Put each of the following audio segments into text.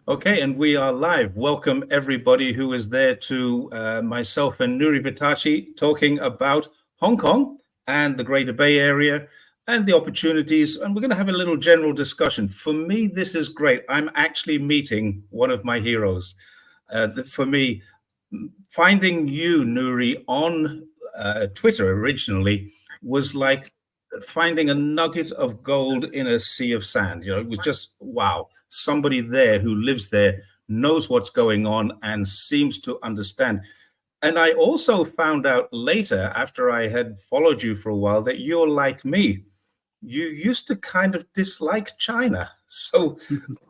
Okay, and we are live. Welcome everybody who is there to myself and Nury Vittachi talking about Hong Kong and the Greater Bay Area and the opportunities. And we're going to have a little general discussion. For me, this is great. I'm actually meeting one of my heroes. For me, finding you, Nury, on Twitter originally was like finding a nugget of gold in a sea of sand. It was just, wow, somebody there who lives there, knows what's going on and seems to understand. And I also found out later, after I had followed you for a while, that you're like me. You used to kind of dislike China. So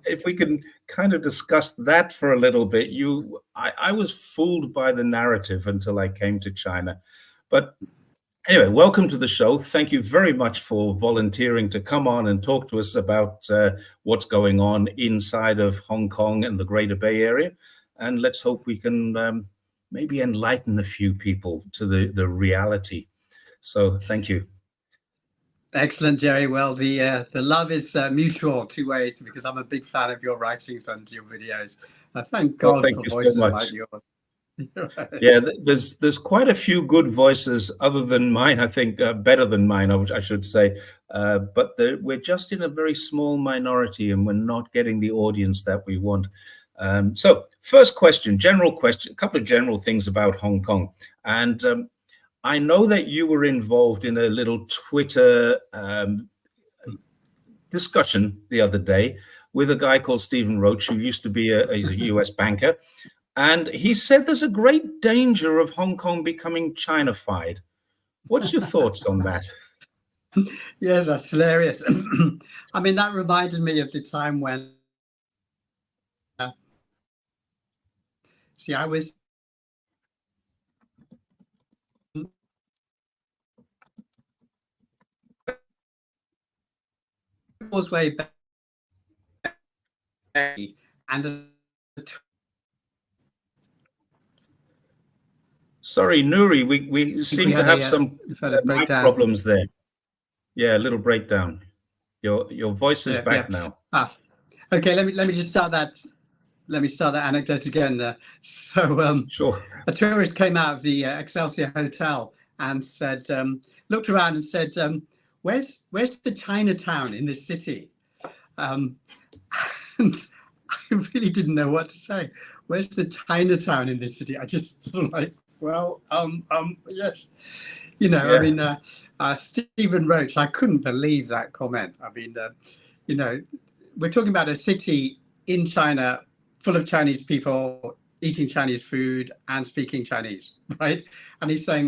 if we can kind of discuss that for a little bit, I was fooled by the narrative until I came to China. But anyway, welcome to the show. Thank you very much for volunteering to come on and talk to us about what's going on inside of Hong Kong and the Greater Bay Area. And let's hope we can maybe enlighten a few people to the reality. So thank you. Excellent, Jerry. Well, the love is mutual two ways, because I'm a big fan of your writings and your videos. Thank God for voices like yours. Yeah, there's quite a few good voices other than mine. I think better than mine, I should say. But we're just in a very small minority, and we're not getting the audience that we want. So, first question, general question, a couple of general things about Hong Kong, and I know that you were involved in a little Twitter discussion the other day with a guy called Stephen Roach, who used to be he's a US banker. And he said there's a great danger of Hong Kong becoming China-fied. What's your thoughts on that? Yes, that's hilarious. I mean, that reminded me of the time when, I was way back, and sorry, Nury, we seem to have some mic problems there. Yeah, a little breakdown. Your voice is back now. Okay, let me just start that. Let me start that anecdote again. So sure. A tourist came out of the Excelsior Hotel and said, looked around and said, where's the Chinatown in this city? And I really didn't know what to say. Where's the Chinatown in this city? I just sort of like, well, yes. Yeah. I mean, Stephen Roach, I couldn't believe that comment. I mean, we're talking about a city in China full of Chinese people eating Chinese food and speaking Chinese, right? And he's saying,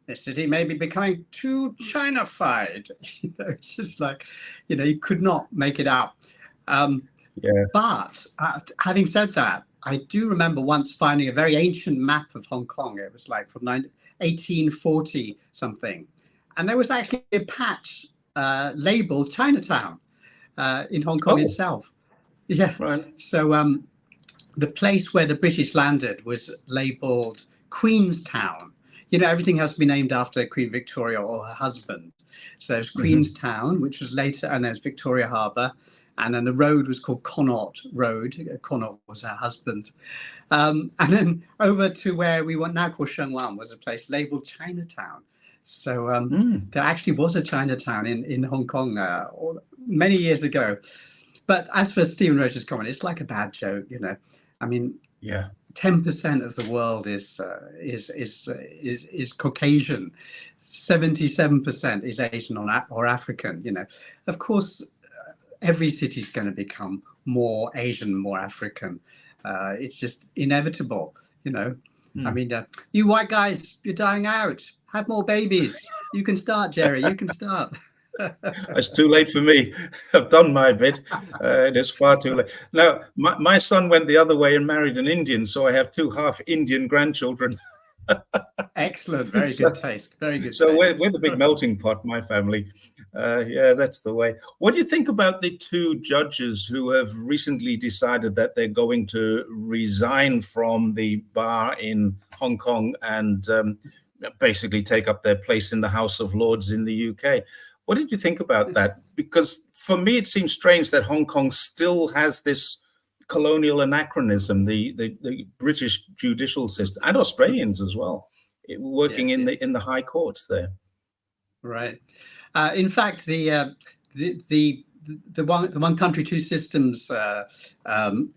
this city may be becoming too China-fied. It's just like, you could not make it out. But having said that, I do remember once finding a very ancient map of Hong Kong. It was like from 1840 something. And there was actually a patch labeled Chinatown in Hong Kong itself. Yeah. Right. So the place where the British landed was labeled Queenstown. Everything has to be named after Queen Victoria or her husband. So there's Queenstown, which was later, and there's Victoria Harbour. And then the road was called Connaught Road. Connaught was her husband. And then over to where we want now called Sheung Wan was a place labeled Chinatown. So there actually was a Chinatown in Hong Kong many years ago. But as for Stephen Roach's comment, it's like a bad joke, I mean, 10% of the world is Caucasian, 77% is Asian or African. Of course, every city is going to become more Asian, more African. It's just inevitable, I mean, you white guys, you're dying out. Have more babies. You can start, Jerry. You can start. It's too late for me. I've done my bit. It is far too late. Now, my son went the other way and married an Indian, so I have 2 half Indian grandchildren. Excellent. Very good taste. Very good so taste. We're the big melting pot, my family. Yeah, that's the way. What do you think about the 2 judges who have recently decided that they're going to resign from the bar in Hong Kong and basically take up their place in the House of Lords in the UK? What did you think about that? Because for me, it seems strange that Hong Kong still has this colonial anachronism, the British judicial system, and Australians as well, working in the high courts there. Right. In fact, the one country, two systems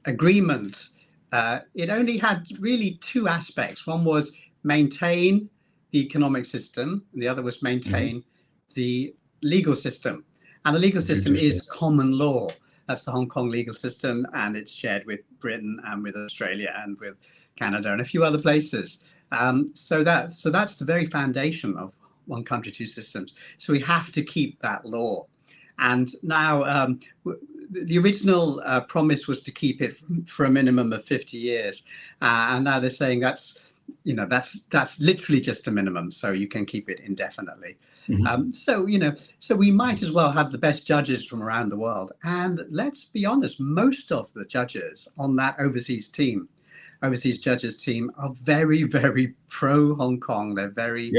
agreement, it only had really two aspects. One was maintain the economic system, and the other was maintain the legal system. And the legal system is common law. That's the Hong Kong legal system, and it's shared with Britain and with Australia and with Canada and a few other places. So that's the very foundation of one country, two systems. So we have to keep that law. And now the original promise was to keep it for a minimum of 50 years. And now they're saying that's literally just a minimum, so you can keep it indefinitely. So we might as well have the best judges from around the world. And let's be honest, most of the judges on that overseas judges team are very, very pro Hong Kong. They're very,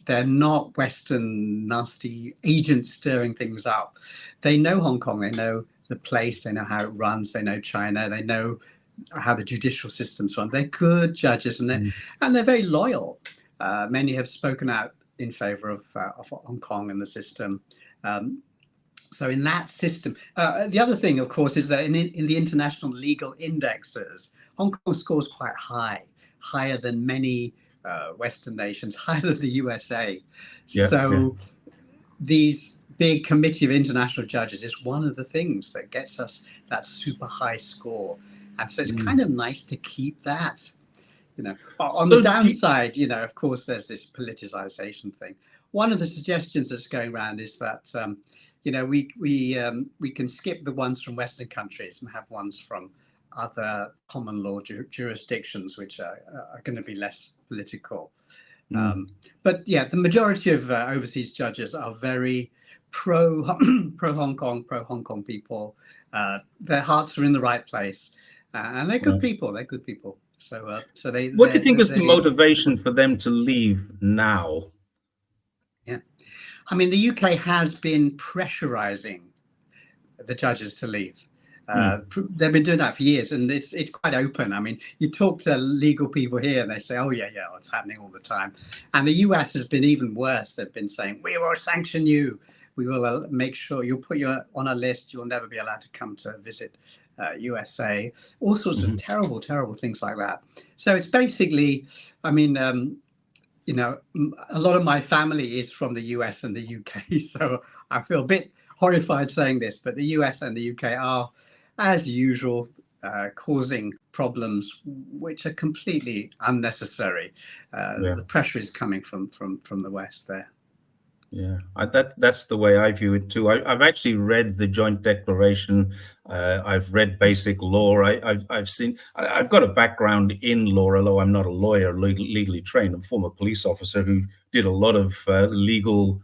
they're not Western nasty agents stirring things up. They know Hong Kong. They know the place. They know how it runs. They know China. They know how the judicial systems run. They're good judges, and they're very loyal. Many have spoken out in favor of Hong Kong and the system. So in that system, the other thing, of course, is that in the international legal indexes, Hong Kong scores quite high, higher than many Western nations, higher than the USA. These big committee of international judges is one of the things that gets us that super high score. And so it's kind of nice to keep that. On the downside, of course, there's this politicization thing. One of the suggestions that's going around is that, we can skip the ones from Western countries and have ones from other common law jurisdictions, which are going to be less political. But yeah, the majority of overseas judges are very pro Hong Kong people. Their hearts are in the right place. And they're good people. They're good people. So they. What do you think is the motivation for them to leave now? Yeah, I mean, the UK has been pressurizing the judges to leave. They've been doing that for years, and it's quite open. I mean, you talk to legal people here, and they say, "Oh yeah, it's happening all the time." And the US has been even worse. They've been saying, "We will sanction you. We will make sure you'll put you on a list. You'll never be allowed to come to visit." USA, all sorts of terrible things like that. So it's basically, I mean, a lot of my family is from the US and the UK, so I feel a bit horrified saying this, but the US and the UK are, as usual, causing problems which are completely unnecessary. The pressure is coming from the West there. Yeah, that's the way I view it too. I've actually read the joint declaration. I've read basic law. I've got a background in law, although I'm not a lawyer legally trained. I'm a former police officer who did a lot of legal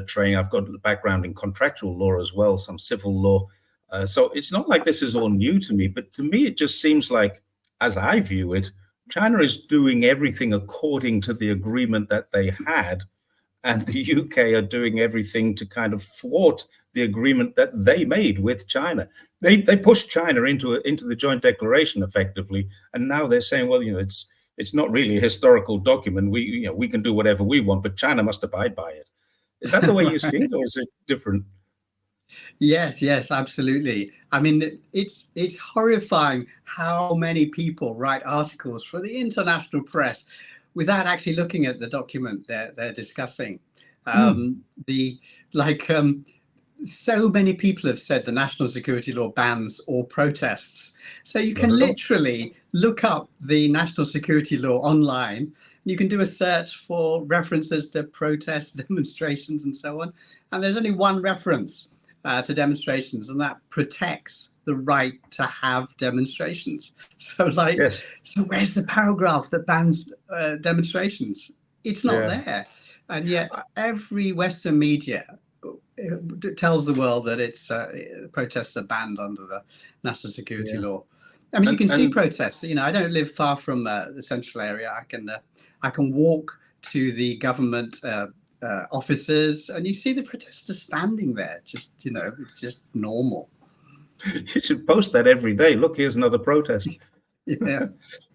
training. I've got a background in contractual law as well, some civil law. So it's not like this is all new to me, but to me, it just seems like, as I view it, China is doing everything according to the agreement that they had. And the UK are doing everything to kind of thwart the agreement that they made with China. They pushed China into the joint declaration effectively, and now they're saying, well, it's not really a historical document. We can do whatever we want, but China must abide by it. Is that the way you see it, or is it different? Yes, absolutely. I mean, it's horrifying how many people write articles for the international press without actually looking at the document they're discussing. So many people have said the national security law bans all protests. So you can literally look up the national security law online. You can do a search for references to protests, demonstrations, and so on. And there's only one reference to demonstrations, and that protects the right to have demonstrations. So so where's the paragraph that bans demonstrations? It's not there. And yet every Western media tells the world that it's protests are banned under the national security law. I mean, you can see protests. I don't live far from the central area. I can walk to the government offices, and you see the protesters standing there. Just it's just normal. You should post that every day. Look, here's another protest. Yeah.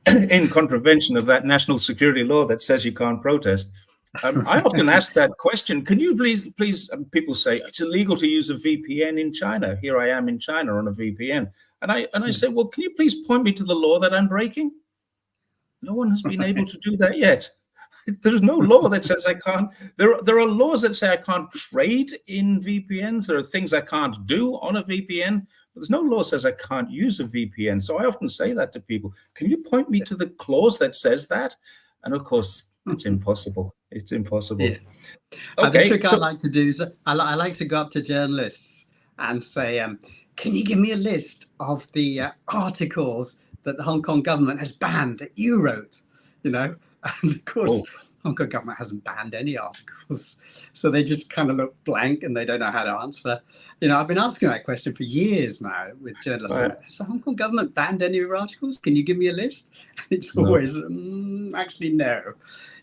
In contravention of that national security law that says you can't protest. I often ask that question. Can you please, people say it's illegal to use a VPN in China. Here I am in China on a VPN. And I say, well, can you please point me to the law that I'm breaking? No one has been able to do that yet. There's no law that says I can't. There are laws that say I can't trade in VPNs. There are things I can't do on a VPN. But there's no law that says I can't use a VPN. So I often say that to people. Can you point me to the clause that says that? And of course, it's impossible. It's impossible. Yeah. Okay, the trick I like to do is I like to go up to journalists and say, can you give me a list of the articles that the Hong Kong government has banned that you wrote? You know, and of course, Hong Kong government hasn't banned any articles. So they just kind of look blank and they don't know how to answer. You know, I've been asking that question for years now with journalists. Right. Has the Hong Kong government banned any of your articles? Can you give me a list? And it's always, actually, no.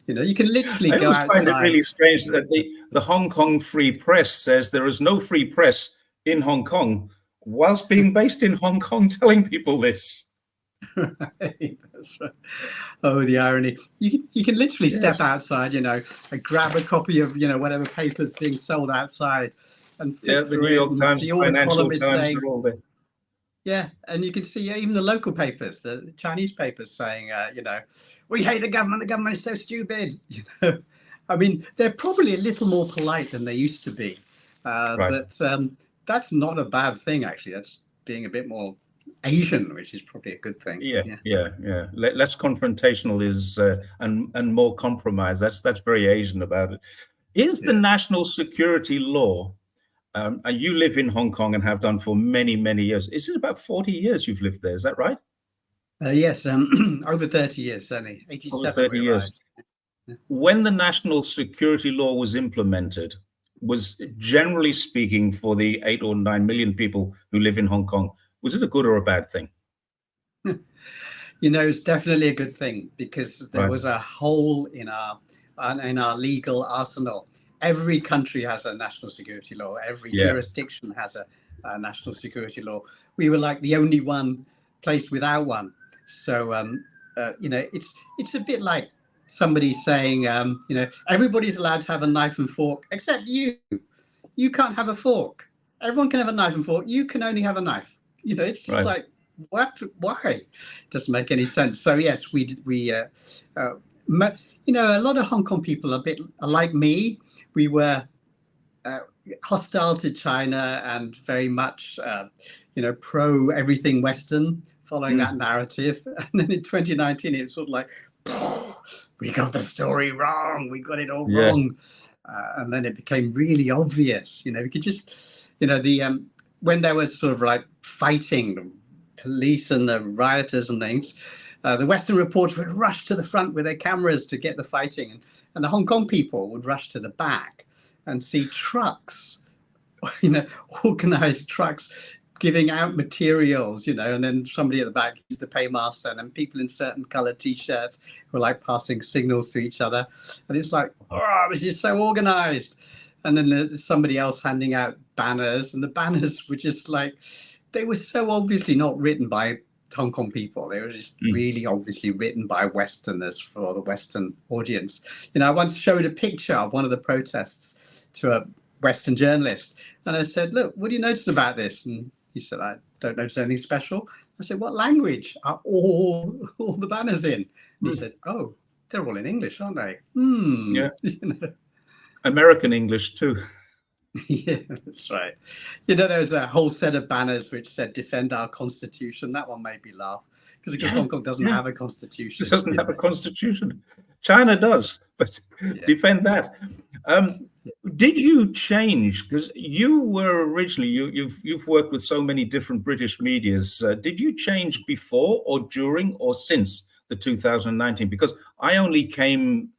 You know, you can literally go outside. I find it really strange that the Hong Kong Free Press says there is no free press in Hong Kong, whilst being based in Hong Kong, telling people this. Right, that's right. Oh, the irony. You can literally step outside, you know, and grab a copy of, you know, whatever paper's being sold outside and the New York Times, Financial Times, are all there. Yeah, and you can see even the local papers, the Chinese papers saying, you know, we hate the government is so stupid. You know, I mean, they're probably a little more polite than they used to be. But that's not a bad thing, actually. That's being a bit more Asian, which is probably a good thing. Yeah. Less confrontational is and more compromise. That's very Asian about it. Is the national security law, and you live in Hong Kong and have done for many, many years. Is it about 40 years you've lived there? Is that right? Yes, over 30 years, certainly. 87. Over 30 years. Yeah. When the national security law was implemented, was generally speaking for the 8 or 9 million people who live in Hong Kong, was it a good or a bad thing? You know, it's definitely a good thing because there was a hole in our legal arsenal. Every country has a national security law. Every jurisdiction has a national security law. We were like the only one placed without one. So, you know, it's a bit like somebody saying, you know, everybody's allowed to have a knife and fork except you. You can't have a fork. Everyone can have a knife and fork. You can only have a knife. You know, it's just like, what? Why? Doesn't make any sense. So yes, we you know, a lot of Hong Kong people are a bit like me. We were hostile to China and very much, you know, pro everything Western, following that narrative. And then in 2019, it was sort of like, we got the story wrong. We got it all wrong. And then it became really obvious. You know, we could just, you know, when there was sort of like fighting, the police and the rioters and things, the Western reporters would rush to the front with their cameras to get the fighting. And the Hong Kong people would rush to the back and see trucks, you know, organized trucks giving out materials, you know, and then somebody at the back is the paymaster, and then people in certain colored T-shirts were like passing signals to each other. And it's like, oh, it was just so organized. And then there's somebody else handing out banners, and the banners were just like, they were so obviously not written by Hong Kong people. They were just really obviously written by Westerners for the Western audience. You know, I once showed a picture of one of the protests to a Western journalist, and I said, look, what do you notice about this? And he said, I don't notice anything special. I said, what language are all the banners in? And he said, oh, they're all in English, aren't they? Yeah. You know? American English too. Yeah, that's right. You know, there was a whole set of banners which said "Defend our Constitution." That one made me laugh because Hong Kong doesn't have a constitution. It doesn't have a constitution. China does, but defend that. Did you change? Because you were originally you've worked with so many different British medias. Did you change before or during or since the 2019? Because I only became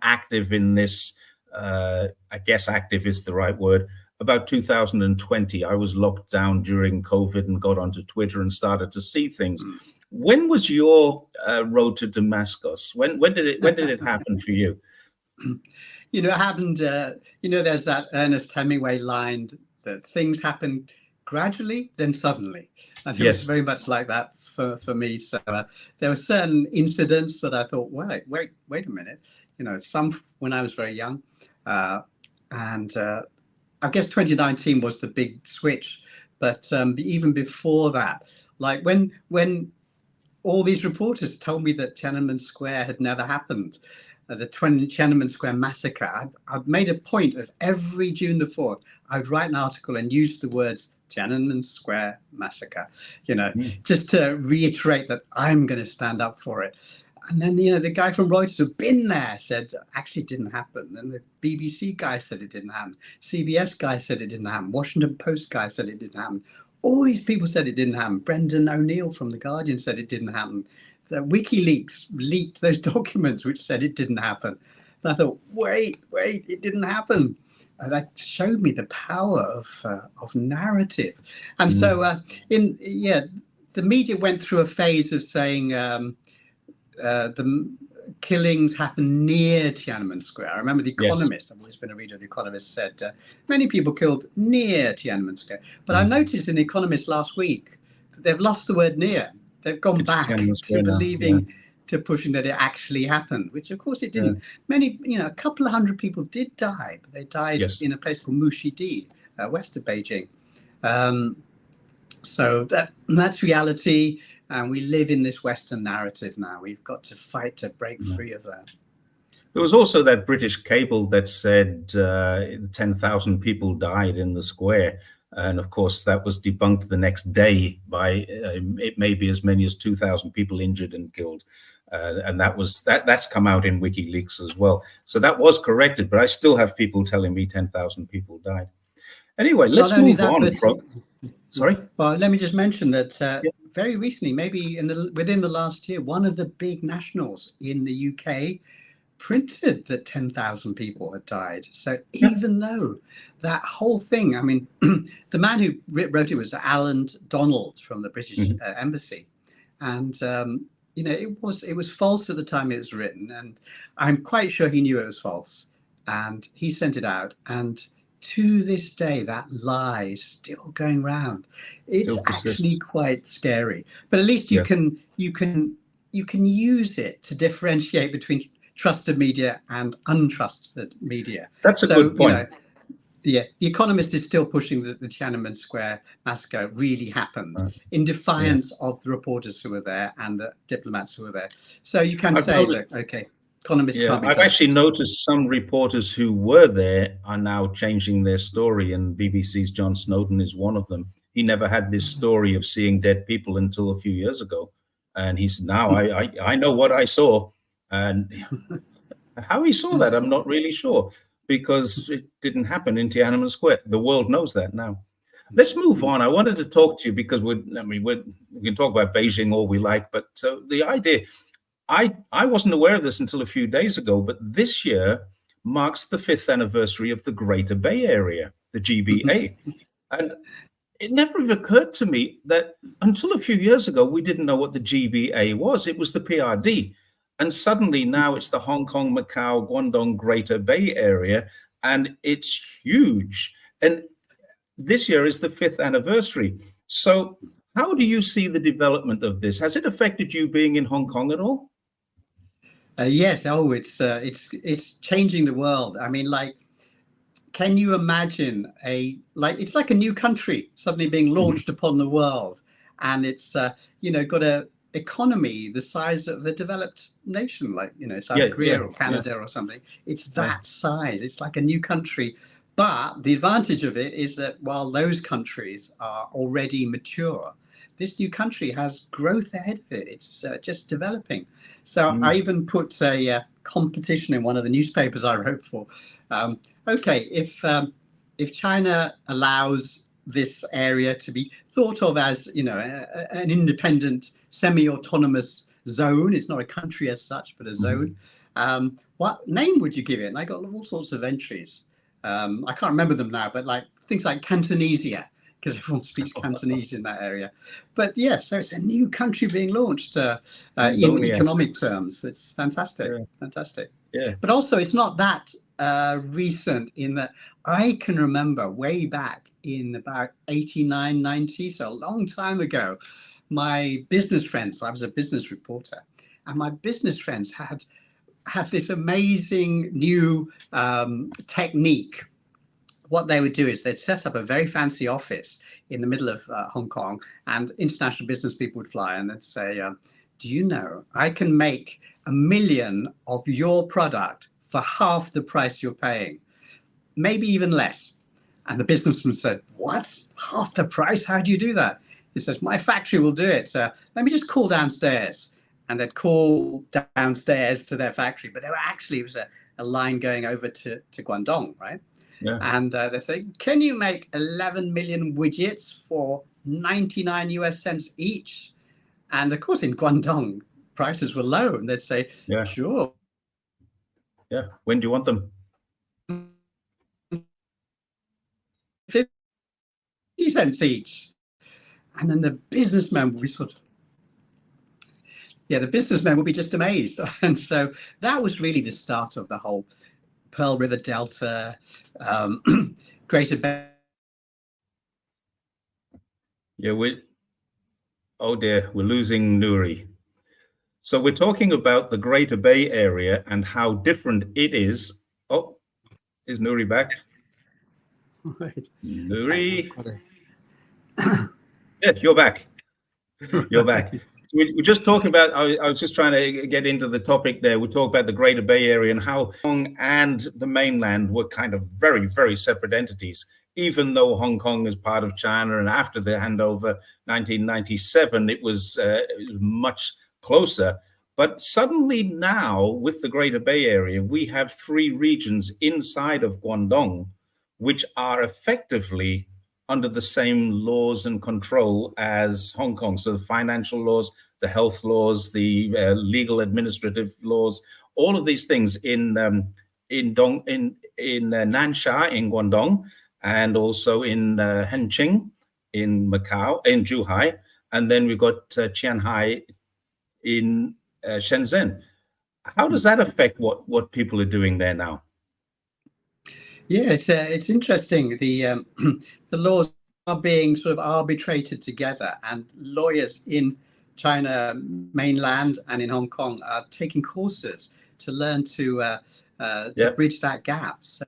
active in this. I guess active is the right word. About 2020, I was locked down during COVID and got onto Twitter and started to see things. When was your road to Damascus? When did it happen for you? You know, it happened. You know, there's that Ernest Hemingway line that things happen gradually, then suddenly. And it was Yes. very much like that for me. So there were certain incidents that I thought, wait a minute. Some when I was very young. And I guess 2019 was the big switch. But even before that, like when all these reporters told me that Tiananmen Square had never happened, the Tiananmen Square massacre, I'd made a point of every June the 4th, I'd write an article and use the words Tiananmen Square massacre, just to reiterate that I'm going to stand up for it. And then, the guy from Reuters who'd been there said, actually, it didn't happen. And the BBC guy said it didn't happen. CBS guy said it didn't happen. Washington Post guy said it didn't happen. All these people said it didn't happen. Brendan O'Neill from The Guardian said it didn't happen. The WikiLeaks leaked those documents which said it didn't happen. And I thought, wait, it didn't happen. That showed me the power of narrative. And so the media went through a phase of saying the killings happened near Tiananmen Square. I remember The Economist, I've always been a reader of The Economist, said many people killed near Tiananmen Square. But I noticed in The Economist last week that they've lost the word near. They've gone back to believing, to pushing that it actually happened, which of course it didn't. Many, a couple of hundred people did die, but they died in a place called Mushidi, west of Beijing. So that's reality. And we live in this Western narrative now. We've got to fight to break free of that. There was also that British cable that said 10,000 people died in the square. And of course, that was debunked the next day by it may be as many as 2,000 people injured and killed. And that's come out in WikiLeaks as well. So that was corrected, but I still have people telling me 10,000 people died. Anyway, let's move on from... Sorry? Well, let me just mention that very recently, maybe within the last year, one of the big nationals in the UK printed that 10,000 people had died. So even though that whole thing, I mean, the man who wrote it was Alan Donald from the British Embassy. And, it was false at the time it was written. And I'm quite sure he knew it was false. And he sent it out. And to this day, that lie is still going round. It's actually quite scary. But at least you can use it to differentiate between trusted media and untrusted media. That's a good point. The Economist is still pushing that the Tiananmen Square massacre really happened in defiance of the reporters who were there and the diplomats who were there. So you can say, look, okay, Economist can't be I've actually noticed some reporters who were there are now changing their story, and BBC's John Snowden is one of them. He never had this story of seeing dead people until a few years ago. And he said, now I know what I saw. And how he saw that, I'm not really sure, because it didn't happen in Tiananmen Square. The world knows that now. Let's move on. I wanted to talk to you because we can talk about Beijing all we like, but the idea, I wasn't aware of this until a few days ago, but this year marks the 5th anniversary of the Greater Bay Area, the GBA. And it never occurred to me that until a few years ago, we didn't know what the GBA was. It was the PRD. And suddenly now it's the Hong Kong, Macau, Guangdong Greater Bay Area, and it's huge. And this year is the 5th anniversary. So how do you see the development of this? Has it affected you being in Hong Kong at all? Yes. Oh, it's changing the world. I mean, like, can you imagine it's like a new country suddenly being launched upon the world, and it's got a economy the size of a developed nation, like South Korea or Canada or something. It's that size. It's like a new country. But the advantage of it is that while those countries are already mature, this new country has growth ahead of it. It's just developing. So I even put a competition in one of the newspapers I wrote for. Okay, if China allows this area to be thought of as an independent, semi-autonomous zone, it's not a country as such, but a zone. What name would you give it? And I got all sorts of entries. I can't remember them now, but like things like Cantonesia, because everyone speaks Cantonese in that area. But yes, so it's a new country being launched in economic terms. It's fantastic, fantastic. Yeah. But also, it's not that recent in that I can remember way back in about 89, 90, so a long time ago, my business friends, I was a business reporter, and my business friends had this amazing new technique. What they would do is they'd set up a very fancy office in the middle of Hong Kong, and international business people would fly, and they'd say, do you know, I can make 1 million of your product for half the price you're paying, maybe even less. And the businessman said, what? Half the price? How do you do that? He says, my factory will do it. Let me just call downstairs. And they'd call downstairs to their factory. But it was a line going over to Guangdong, right? Yeah. And they say, can you make 11 million widgets for 99 US cents each? And of course, in Guangdong, prices were low. And they'd say, Yeah. Sure. Yeah. When do you want them? 50 cents each. And then the businessman will be the businessman will be just amazed. And so that was really the start of the whole Pearl River Delta, Greater Bay. Yeah, oh dear, we're losing Nury. So we're talking about the Greater Bay Area and how different it is. Oh, is Nury back? Right. Nury? Yeah, you're back. You're back. We're just talking about, I was just trying to get into the topic there. We talk about the Greater Bay Area and how Hong Kong and the mainland were kind of very, very separate entities, even though Hong Kong is part of China. And after the handover, 1997, it was much closer. But suddenly now, with the Greater Bay Area, we have 3 regions inside of Guangdong, which are effectively under the same laws and control as Hong Kong. So the financial laws, the health laws, the legal administrative laws, all of these things in Nansha, in Guangdong, and also in Hengqin, in Macau, in Zhuhai, and then we've got Qianhai in Shenzhen. How does that affect what people are doing there now? Yeah, it's interesting. The laws are being sort of arbitrated together, and lawyers in China mainland and in Hong Kong are taking courses to learn to bridge that gap. So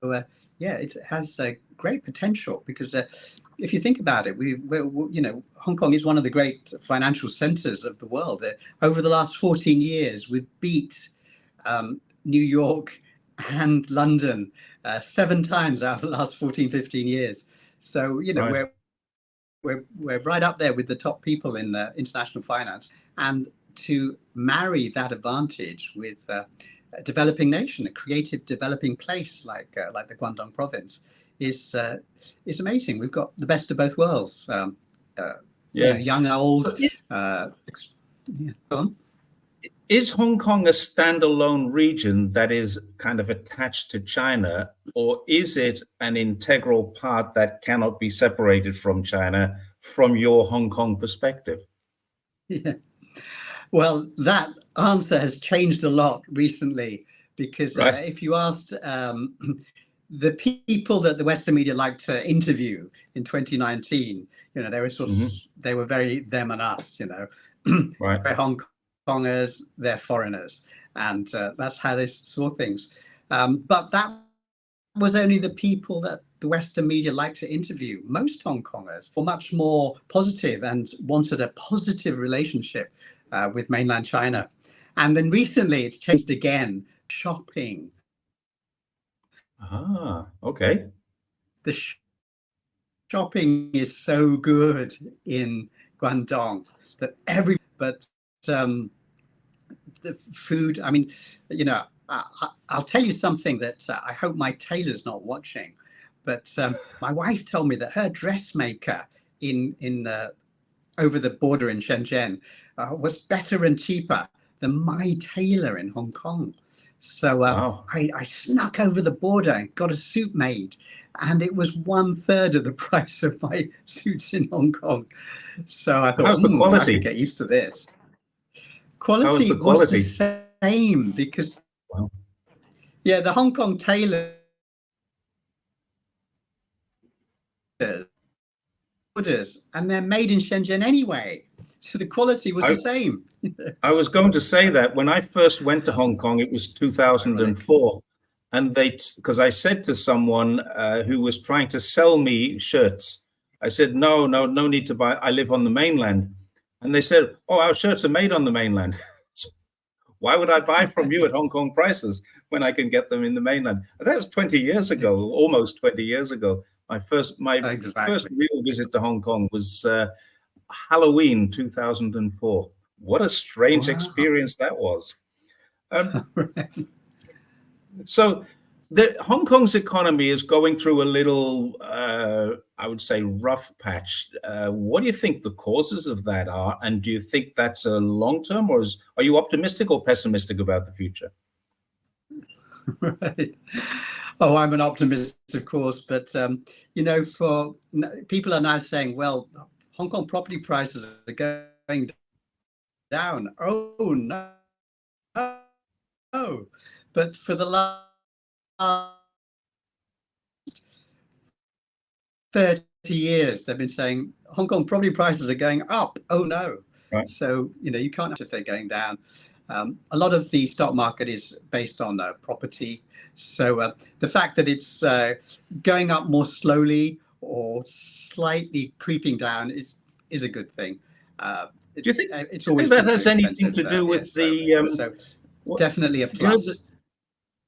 it has a great potential, because if you think about it, Hong Kong is one of the great financial centers of the world. Over the last 14 years, we've beat New York and London 7 times out of the last 14, 15 years. So, right. We're right up there with the top people in international finance. And to marry that advantage with a developing nation, a creative developing place like the Guangdong province is amazing. We've got the best of both worlds. Young, old. Go on. Is Hong Kong a standalone region that is kind of attached to China, or is it an integral part that cannot be separated from China from your Hong Kong perspective? Yeah. Well, that answer has changed a lot recently, because right. If you asked the people that the Western media liked to interview in 2019, they were they were very them and us, right. Very Hong Kongers, they're foreigners, and that's how they saw things. But that was only the people that the Western media liked to interview. Most Hong Kongers were much more positive and wanted a positive relationship with mainland China. And then recently it's changed again. Shopping. Ah, okay. The shopping is so good in Guangdong that the food, I mean, I'll tell you something that I hope my tailor's not watching, but my wife told me that her dressmaker in over the border in Shenzhen was better and cheaper than my tailor in Hong Kong. So wow. I snuck over the border and got a suit made, and it was 1/3 of the price of my suits in Hong Kong. So I thought, how's the quality? I could get used to this. Quality How was the quality? Was the same, because wow. The Hong Kong tailors orders, and they're made in Shenzhen anyway. So the quality was the same. I was going to say that when I first went to Hong Kong, it was 2004. And because I said to someone who was trying to sell me shirts, I said, no need to buy. I live on the mainland. And they said, oh, our shirts are made on the mainland. Why would I buy from you at Hong Kong prices when I can get them in the mainland? And that was 20 years ago, almost 20 years ago. My first real visit to Hong Kong was Halloween 2004. What a strange experience that was. So Hong Kong's economy is going through a little, I would say, rough patch. What do you think the causes of that are? And do you think that's a long-term, or are you optimistic or pessimistic about the future? Right. Oh, I'm an optimist, of course. But, for people are now saying, well, Hong Kong property prices are going down. Oh, no. But for the last 30 years, they've been saying Hong Kong property prices are going up. Oh, no. Right. So, you can't if they're going down. A lot of the stock market is based on property. So the fact that it's going up more slowly or slightly creeping down is a good thing. Do you think that has anything to do with definitely a plus.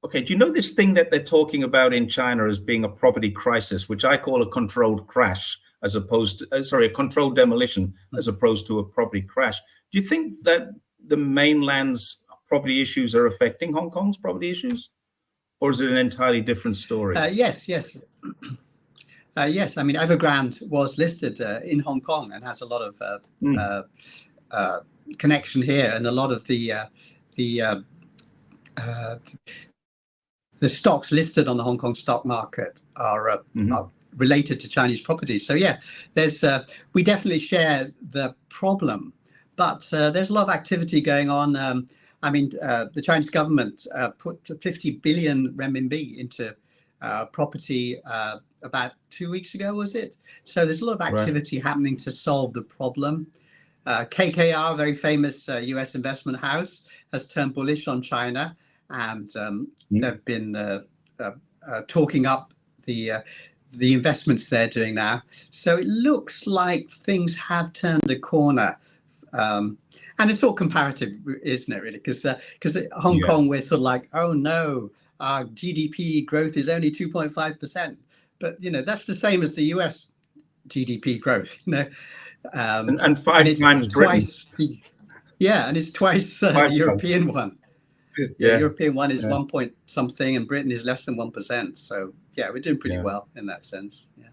Okay, do you know this thing that they're talking about in China as being a property crisis, which I call a controlled crash, as opposed to, a controlled demolition, as opposed to a property crash? Do you think that the mainland's property issues are affecting Hong Kong's property issues? Or is it an entirely different story? Yes. Yes, I mean, Evergrande was listed in Hong Kong and has a lot of connection here, and a lot of the stocks listed on the Hong Kong stock market are related to Chinese properties. So yeah, we definitely share the problem, but there's a lot of activity going on. I mean, the Chinese government put 50 billion renminbi into property about 2 weeks ago, was it? So there's a lot of activity happening to solve the problem. KKR, very famous US investment house, has turned bullish on China, and they've been talking up the investments they're doing now. So it looks like things have turned a corner. And it's all comparative, isn't it, really? Because Hong Kong, we're sort of like, oh no, our GDP growth is only 2.5%. But, that's the same as the US GDP growth, and five times Britain. And it's twice the European one. Yeah. The European one is 1 point something, and Britain is less than 1%. So, yeah, we're doing pretty well in that sense. Yeah.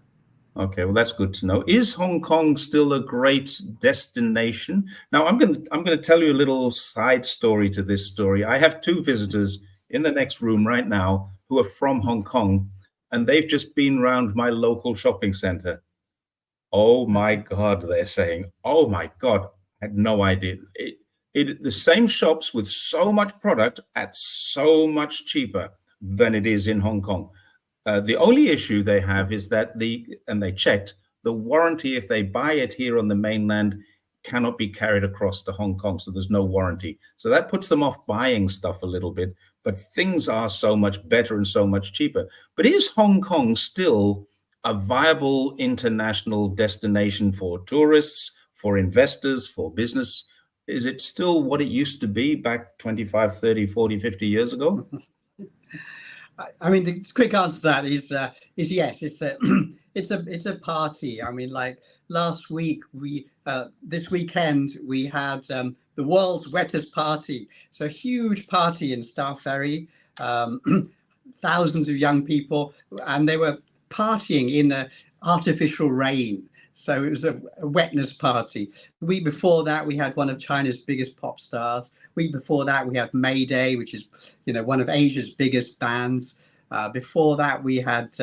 Okay, well, that's good to know. Is Hong Kong still a great destination? Now, I'm going to tell you a little side story to this story. I have two visitors in the next room right now who are from Hong Kong, and they've just been around my local shopping center. Oh my God, they're saying, oh my God, I had no idea. The same shops with so much product at so much cheaper than it is in Hong Kong. The only issue they have is that they checked, the warranty, if they buy it here on the mainland, cannot be carried across to Hong Kong. So there's no warranty. So that puts them off buying stuff a little bit, but things are so much better and so much cheaper. But is Hong Kong still a viable international destination for tourists, for investors, for business? Is it still what it used to be back 25, 30, 40, 50 years ago? I mean, the quick answer to that is yes. It's a party. I mean, like last week, this weekend we had the world's wettest party. So huge party in Star Week, thousands of young people, and they were partying in artificial rain. So it was a wetness party. The week before that, we had one of China's biggest pop stars. Week before that, we had Mayday, which is, one of Asia's biggest bands. Before that, we had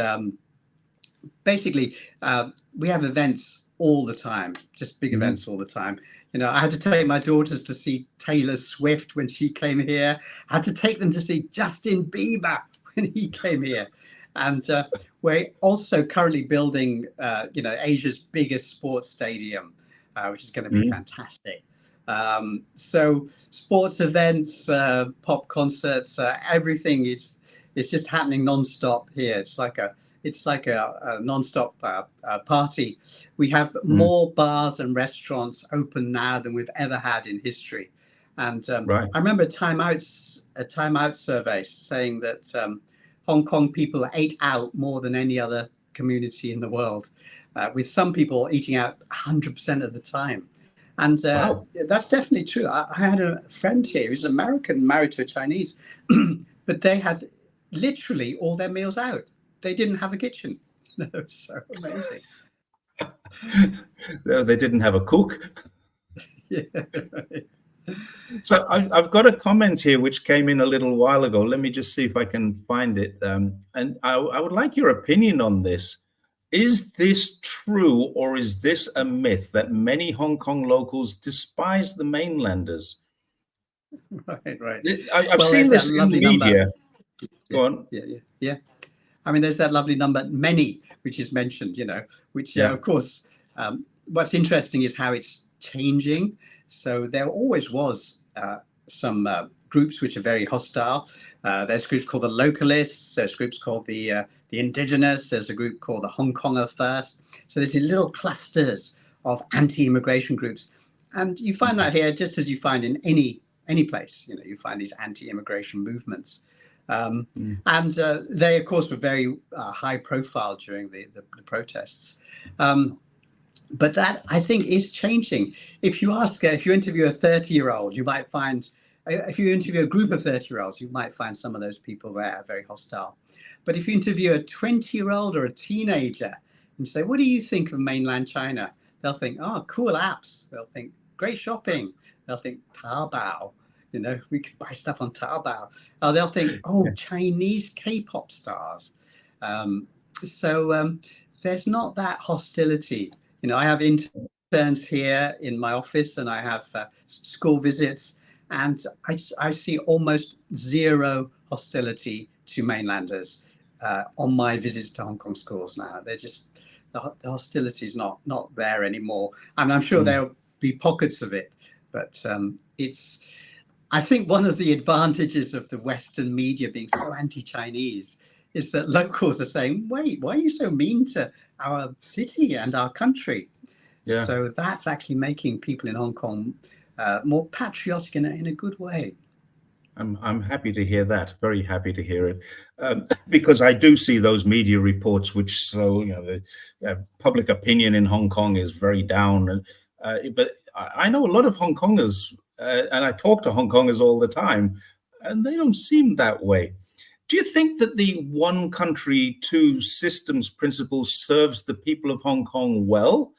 we have events all the time, just big events all the time. I had to take my daughters to see Taylor Swift when she came here. I had to take them to see Justin Bieber when he came here. And we're also currently building, Asia's biggest sports stadium, which is going to be fantastic. So sports events, pop concerts, everything is just happening nonstop here. It's like a nonstop party. We have more bars and restaurants open now than we've ever had in history. And I remember a Time Out survey saying that Hong Kong people ate out more than any other community in the world, with some people eating out 100% of the time. And that's definitely true. I had a friend here who's an American married to a Chinese, but they had literally all their meals out. They didn't have a kitchen. It was so amazing. They didn't have a cook. Yeah. So I've got a comment here which came in a little while ago. Let me just see if I can find it. And I would like your opinion on this. Is this true, or is this a myth that many Hong Kong locals despise the mainlanders? Right. I've seen this in the media. Go on. Yeah. I mean, there's that lovely number, many, which is mentioned, which, of course, what's interesting is how it's changing. So there always was some groups which are very hostile. There's groups called the localists. There's groups called the indigenous. There's a group called the Hong Konger First. So there's these little clusters of anti-immigration groups. And you find that here, just as you find in any place, you find these anti-immigration movements. And they, of course, were very high profile during the protests. But that, I think, is changing. If you interview a 30-year-old, you might find, if you interview a group of 30-year-olds, you might find some of those people there very hostile. But if you interview a 20-year-old or a teenager and say, what do you think of mainland China? They'll think, oh, cool apps. They'll think, great shopping. They'll think, Taobao. We could buy stuff on Taobao. They'll think, Chinese K-pop stars. So there's not that hostility. I have interns here in my office, and I have school visits, and I see almost zero hostility to mainlanders on my visits to Hong Kong schools now. They're just, the hostility is not there anymore. And I'm sure there'll be pockets of it, but I think one of the advantages of the Western media being so anti-Chinese is that locals are saying, wait, why are you so mean to our city and our country? Yeah. So that's actually making people in Hong Kong more patriotic in a good way. I'm happy to hear that. Very happy to hear it, because I do see those media reports which show, the public opinion in Hong Kong is very down. But I know a lot of Hong Kongers, and I talk to Hong Kongers all the time, and they don't seem that way. Do you think that the one country, two systems principle serves the people of Hong Kong well?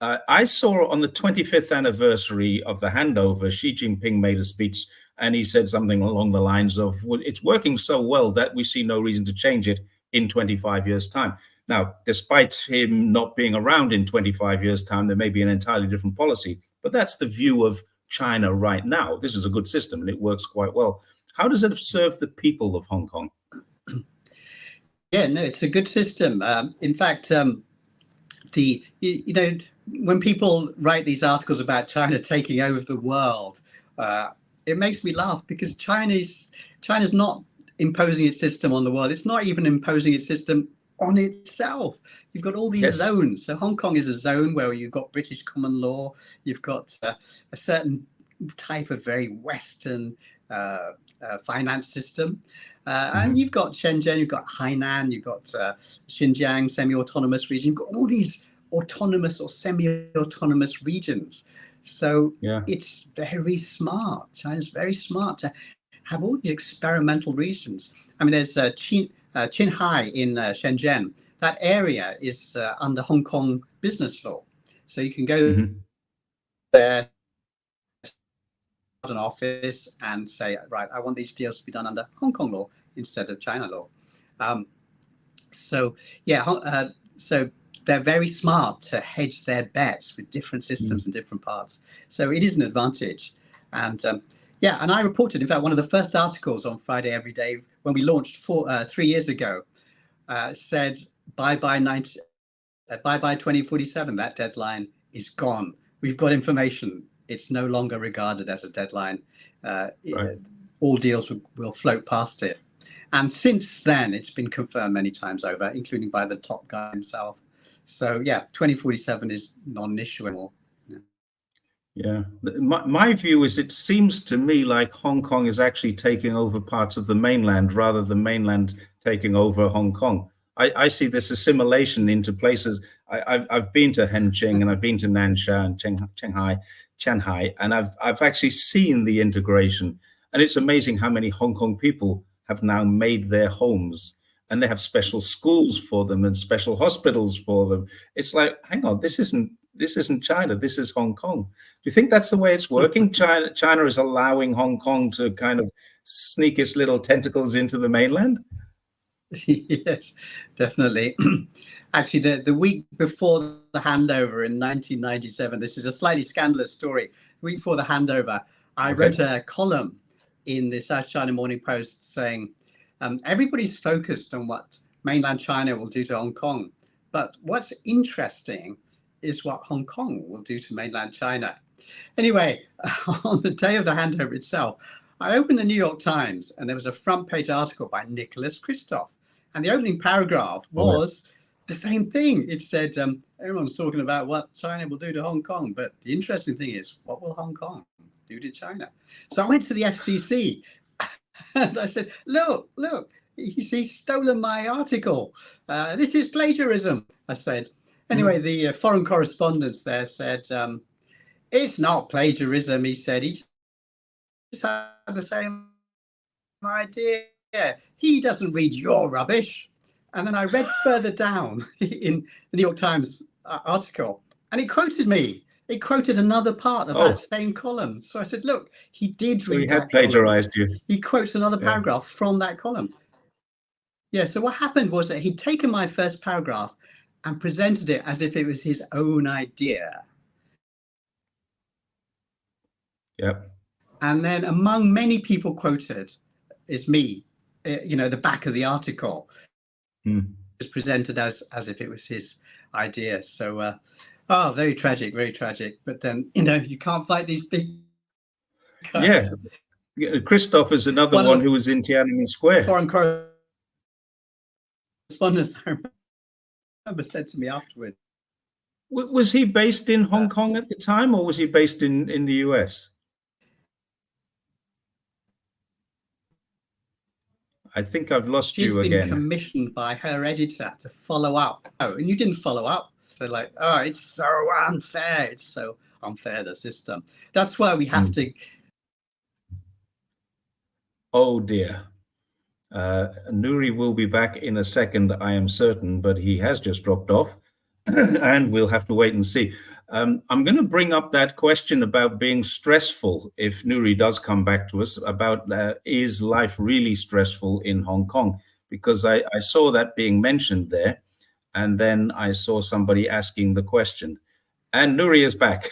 I saw on the 25th anniversary of the handover, Xi Jinping made a speech, and he said something along the lines of, well, it's working so well that we see no reason to change it in 25 years' time. Now, despite him not being around in 25 years' time, there may be an entirely different policy, but that's the view of China right now. This is a good system and it works quite well. How does it serve the people of Hong Kong? Yeah, no, it's a good system. In fact, when people write these articles about China taking over the world, it makes me laugh, because China's not imposing its system on the world. It's not even imposing its system on itself. You've got all these zones. So Hong Kong is a zone where you've got British common law. You've got a certain type of very Western finance system. And you've got Shenzhen, you've got Hainan, you've got Xinjiang, semi-autonomous region. You've got all these autonomous or semi-autonomous regions. So it's very smart. China's very smart to have all these experimental regions. I mean, there's Qinghai in Shenzhen. That area is under Hong Kong business law. So you can go there, an office, and say, right, I want these deals to be done under Hong Kong law instead of China law. So they're very smart to hedge their bets with different systems in different parts. So it is an advantage. And and I reported, in fact, one of the first articles on Friday Every Day when we launched 3 years ago said bye-bye 2047. That deadline is gone. We've got information. It's no longer regarded as a deadline. Right. All deals will float past it. And since then, it's been confirmed many times over, including by the top guy himself. So yeah, 2047 is not an issue anymore. Yeah. My view is it seems to me like Hong Kong is actually taking over parts of the mainland rather than mainland taking over Hong Kong. I see this assimilation into places. I've been to Hengqin and I've been to Nansha and Shanghai, and I've actually seen the integration. And it's amazing how many Hong Kong people have now made their homes, and they have special schools for them and special hospitals for them. It's like, hang on, this isn't China, this is Hong Kong. Do you think that's the way it's working? China is allowing Hong Kong to kind of sneak its little tentacles into the mainland? Yes, definitely. Actually, the week before the handover in 1997, this is a slightly scandalous story. The week before the handover, I wrote a column in the South China Morning Post saying, everybody's focused on what mainland China will do to Hong Kong. But what's interesting is what Hong Kong will do to mainland China. Anyway, on the day of the handover itself, I opened the New York Times and there was a front page article by Nicholas Kristof. And the opening paragraph was the same thing. It said, everyone's talking about what China will do to Hong Kong. But the interesting thing is, what will Hong Kong do to China? So I went to the FCC and I said, look, he's stolen my article. This is plagiarism, I said. Anyway, the foreign correspondent there said, it's not plagiarism, he said. He just had the same idea. He doesn't read your rubbish. And then I read further down in the New York Times article, and it quoted me. It quoted another part of that same column. So I said, look, he did read that. He had plagiarized you. He quotes another paragraph from that column. Yeah, so what happened was that he'd taken my first paragraph and presented it as if it was his own idea. Yep. And then among many people quoted is me, the back of the article was presented as if it was his idea. So, very tragic, very tragic. But then, you can't fight these big guys. Yeah. Kristof is another one who was in Tiananmen Square. Foreign correspondents, I remember, said to me afterwards. Was he based in Hong Kong at the time, or was he based in the US? I think I've lost you again. She'd been commissioned by her editor to follow up. Oh, and you didn't follow up. So it's so unfair. It's so unfair, the system. That's why we have to. Oh, dear. Nury will be back in a second, I am certain, but he has just dropped off. And we'll have to wait and see. I'm going to bring up that question about being stressful if Nury does come back to us about is life really stressful in Hong Kong? Because I saw that being mentioned there, and then I saw somebody asking the question, and Nury is back.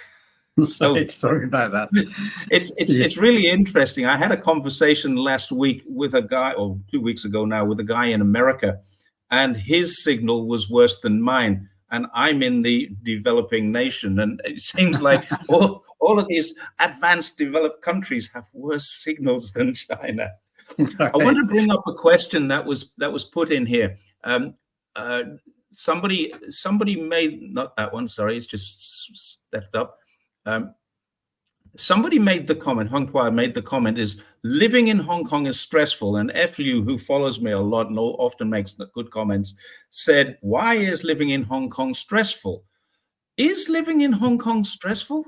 So sorry about that. It's really interesting. I had a conversation last week with a guy, or 2 weeks ago now, with a guy in America, and his signal was worse than mine. And I'm in the developing nation, and it seems like all of these advanced developed countries have worse signals than China. Right. I want to bring up a question that was put in here. Somebody made, not that one, sorry, it's just stepped up. Somebody made the comment, Hong Kong made the comment, is living in Hong Kong is stressful. And F. Liu, who follows me a lot and often makes good comments, said, why is living in Hong Kong stressful? Is living in Hong Kong stressful?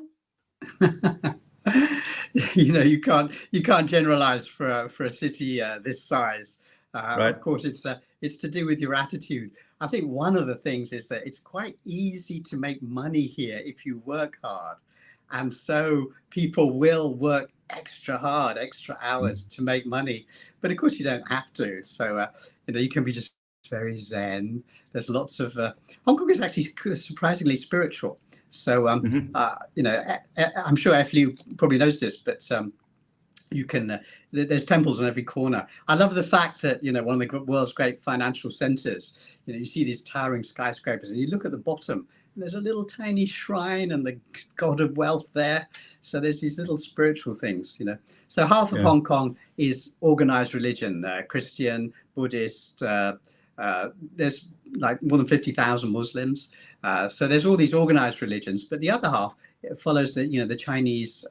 You can't generalize for a city this size. Right. Of course, it's to do with your attitude. I think one of the things is that it's quite easy to make money here if you work hard. And so people will work extra hard, extra hours to make money. But of course, you don't have to. So, you can be just very zen. There's lots of Hong Kong is actually surprisingly spiritual. So, I'm sure F. Liu probably knows this, but You can there's temples on every corner. I love the fact that one of the world's great financial centers. You see these towering skyscrapers, and you look at the bottom, and there's a little tiny shrine and the god of wealth there. So there's these little spiritual things. So half of Hong Kong is organized religion, Christian, Buddhist. There's like more than 50,000 Muslims. So there's all these organized religions, but the other half follows the Chinese.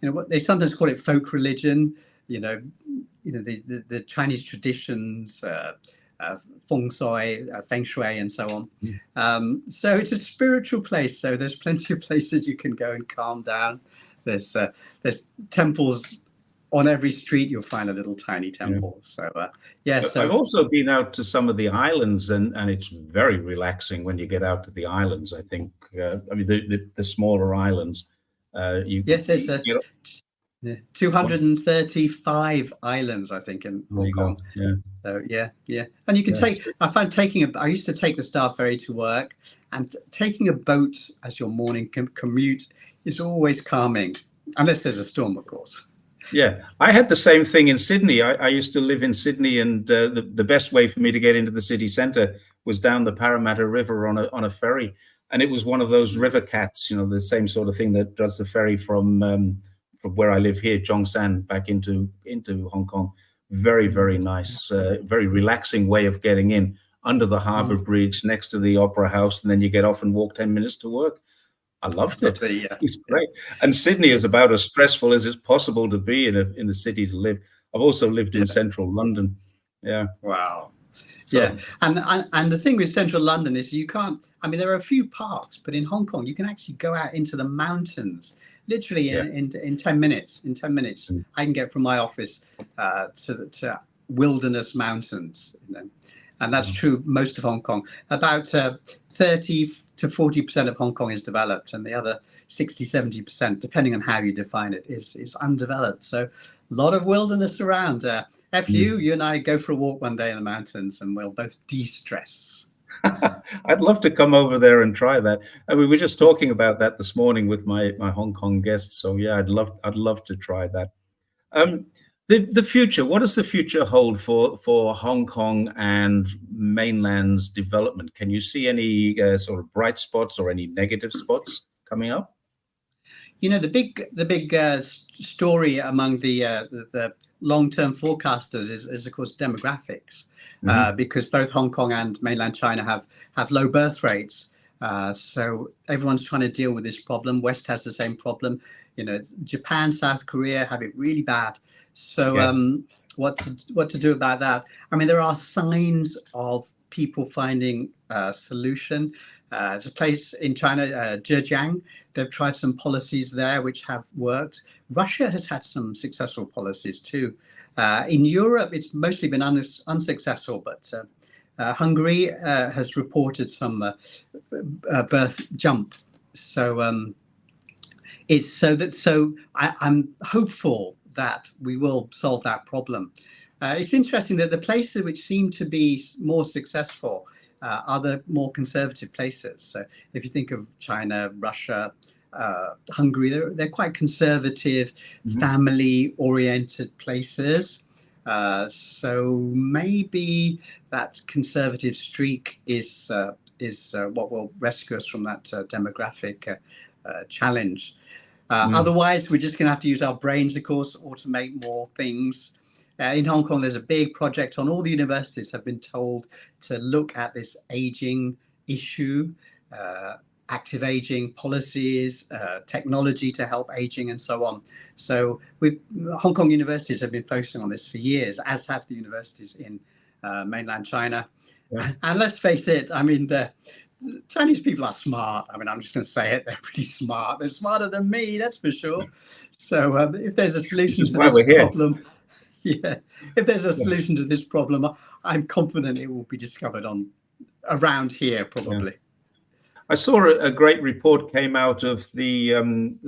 What they sometimes call it folk religion. The Chinese traditions, feng shui, feng shui, and so on. So it's a spiritual place. So there's plenty of places you can go and calm down. There's temples on every street. You'll find a little tiny temple. So So I've also been out to some of the islands, and it's very relaxing when you get out to the islands. I think the smaller islands. There's 235 islands, I think, in Hong Kong. So and you can I used to take the Star Ferry to work, and taking a boat as your morning commute is always calming, unless there's a storm, of course. Yeah, I had the same thing in Sydney. I used to live in Sydney, and the best way for me to get into the city centre was down the Parramatta River on a ferry. And it was one of those river cats, the same sort of thing that does the ferry from where I live here, Zhongshan, back into Hong Kong. Very, very nice, very relaxing way of getting in, under the harbour bridge, next to the Opera House, and then you get off and walk 10 minutes to work. I loved it. It's great. And Sydney is about as stressful as it's possible to be in a city to live. I've also lived in central London. Yeah. Wow. So. And the thing with central London is you can't. There are a few parks, but in Hong Kong you can actually go out into the mountains, literally in 10 minutes. In 10 minutes, I can get from my office to wilderness mountains, and that's true most of Hong Kong. About 30 to 40% of Hong Kong is developed, and the other 60-70%, depending on how you define it, is undeveloped. So a lot of wilderness around. You and I go for a walk one day in the mountains, and we'll both de-stress. I'd love to come over there and try that. We were just talking about that this morning with my Hong Kong guests. So yeah, I'd love to try that. The future. What does the future hold for Hong Kong and mainland's development? Can you see any sort of bright spots or any negative spots coming up? The big story among the long-term forecasters is of course demographics, because both Hong Kong and mainland China have low birth rates. So everyone's trying to deal with this problem. West has the same problem. Japan, South Korea have it really bad. So what to do about that? There are signs of people finding a solution. There's a place in China, Zhejiang. They've tried some policies there which have worked. Russia has had some successful policies too. In Europe, it's mostly been unsuccessful, but Hungary has reported some birth jump. So I'm hopeful that we will solve that problem. It's interesting that the places which seem to be more successful are the more conservative places. So if you think of China, Russia, Hungary, they're quite conservative, family-oriented places. So maybe that conservative streak is what will rescue us from that demographic challenge. Otherwise, we're just going to have to use our brains, of course, automate more things. In Hong Kong, there's a big project on. All the universities have been told to look at this aging issue, active aging policies, technology to help aging, and so on. So Hong Kong universities have been focusing on this for years, as have the universities in mainland China. And let's face it, the Chinese people are smart. I'm just going to say it. They're pretty smart. They're smarter than me, that's for sure. So if there's a solution to this problem, if there's a solution to this problem, I'm confident it will be discovered around here, probably. I saw a great report came out of the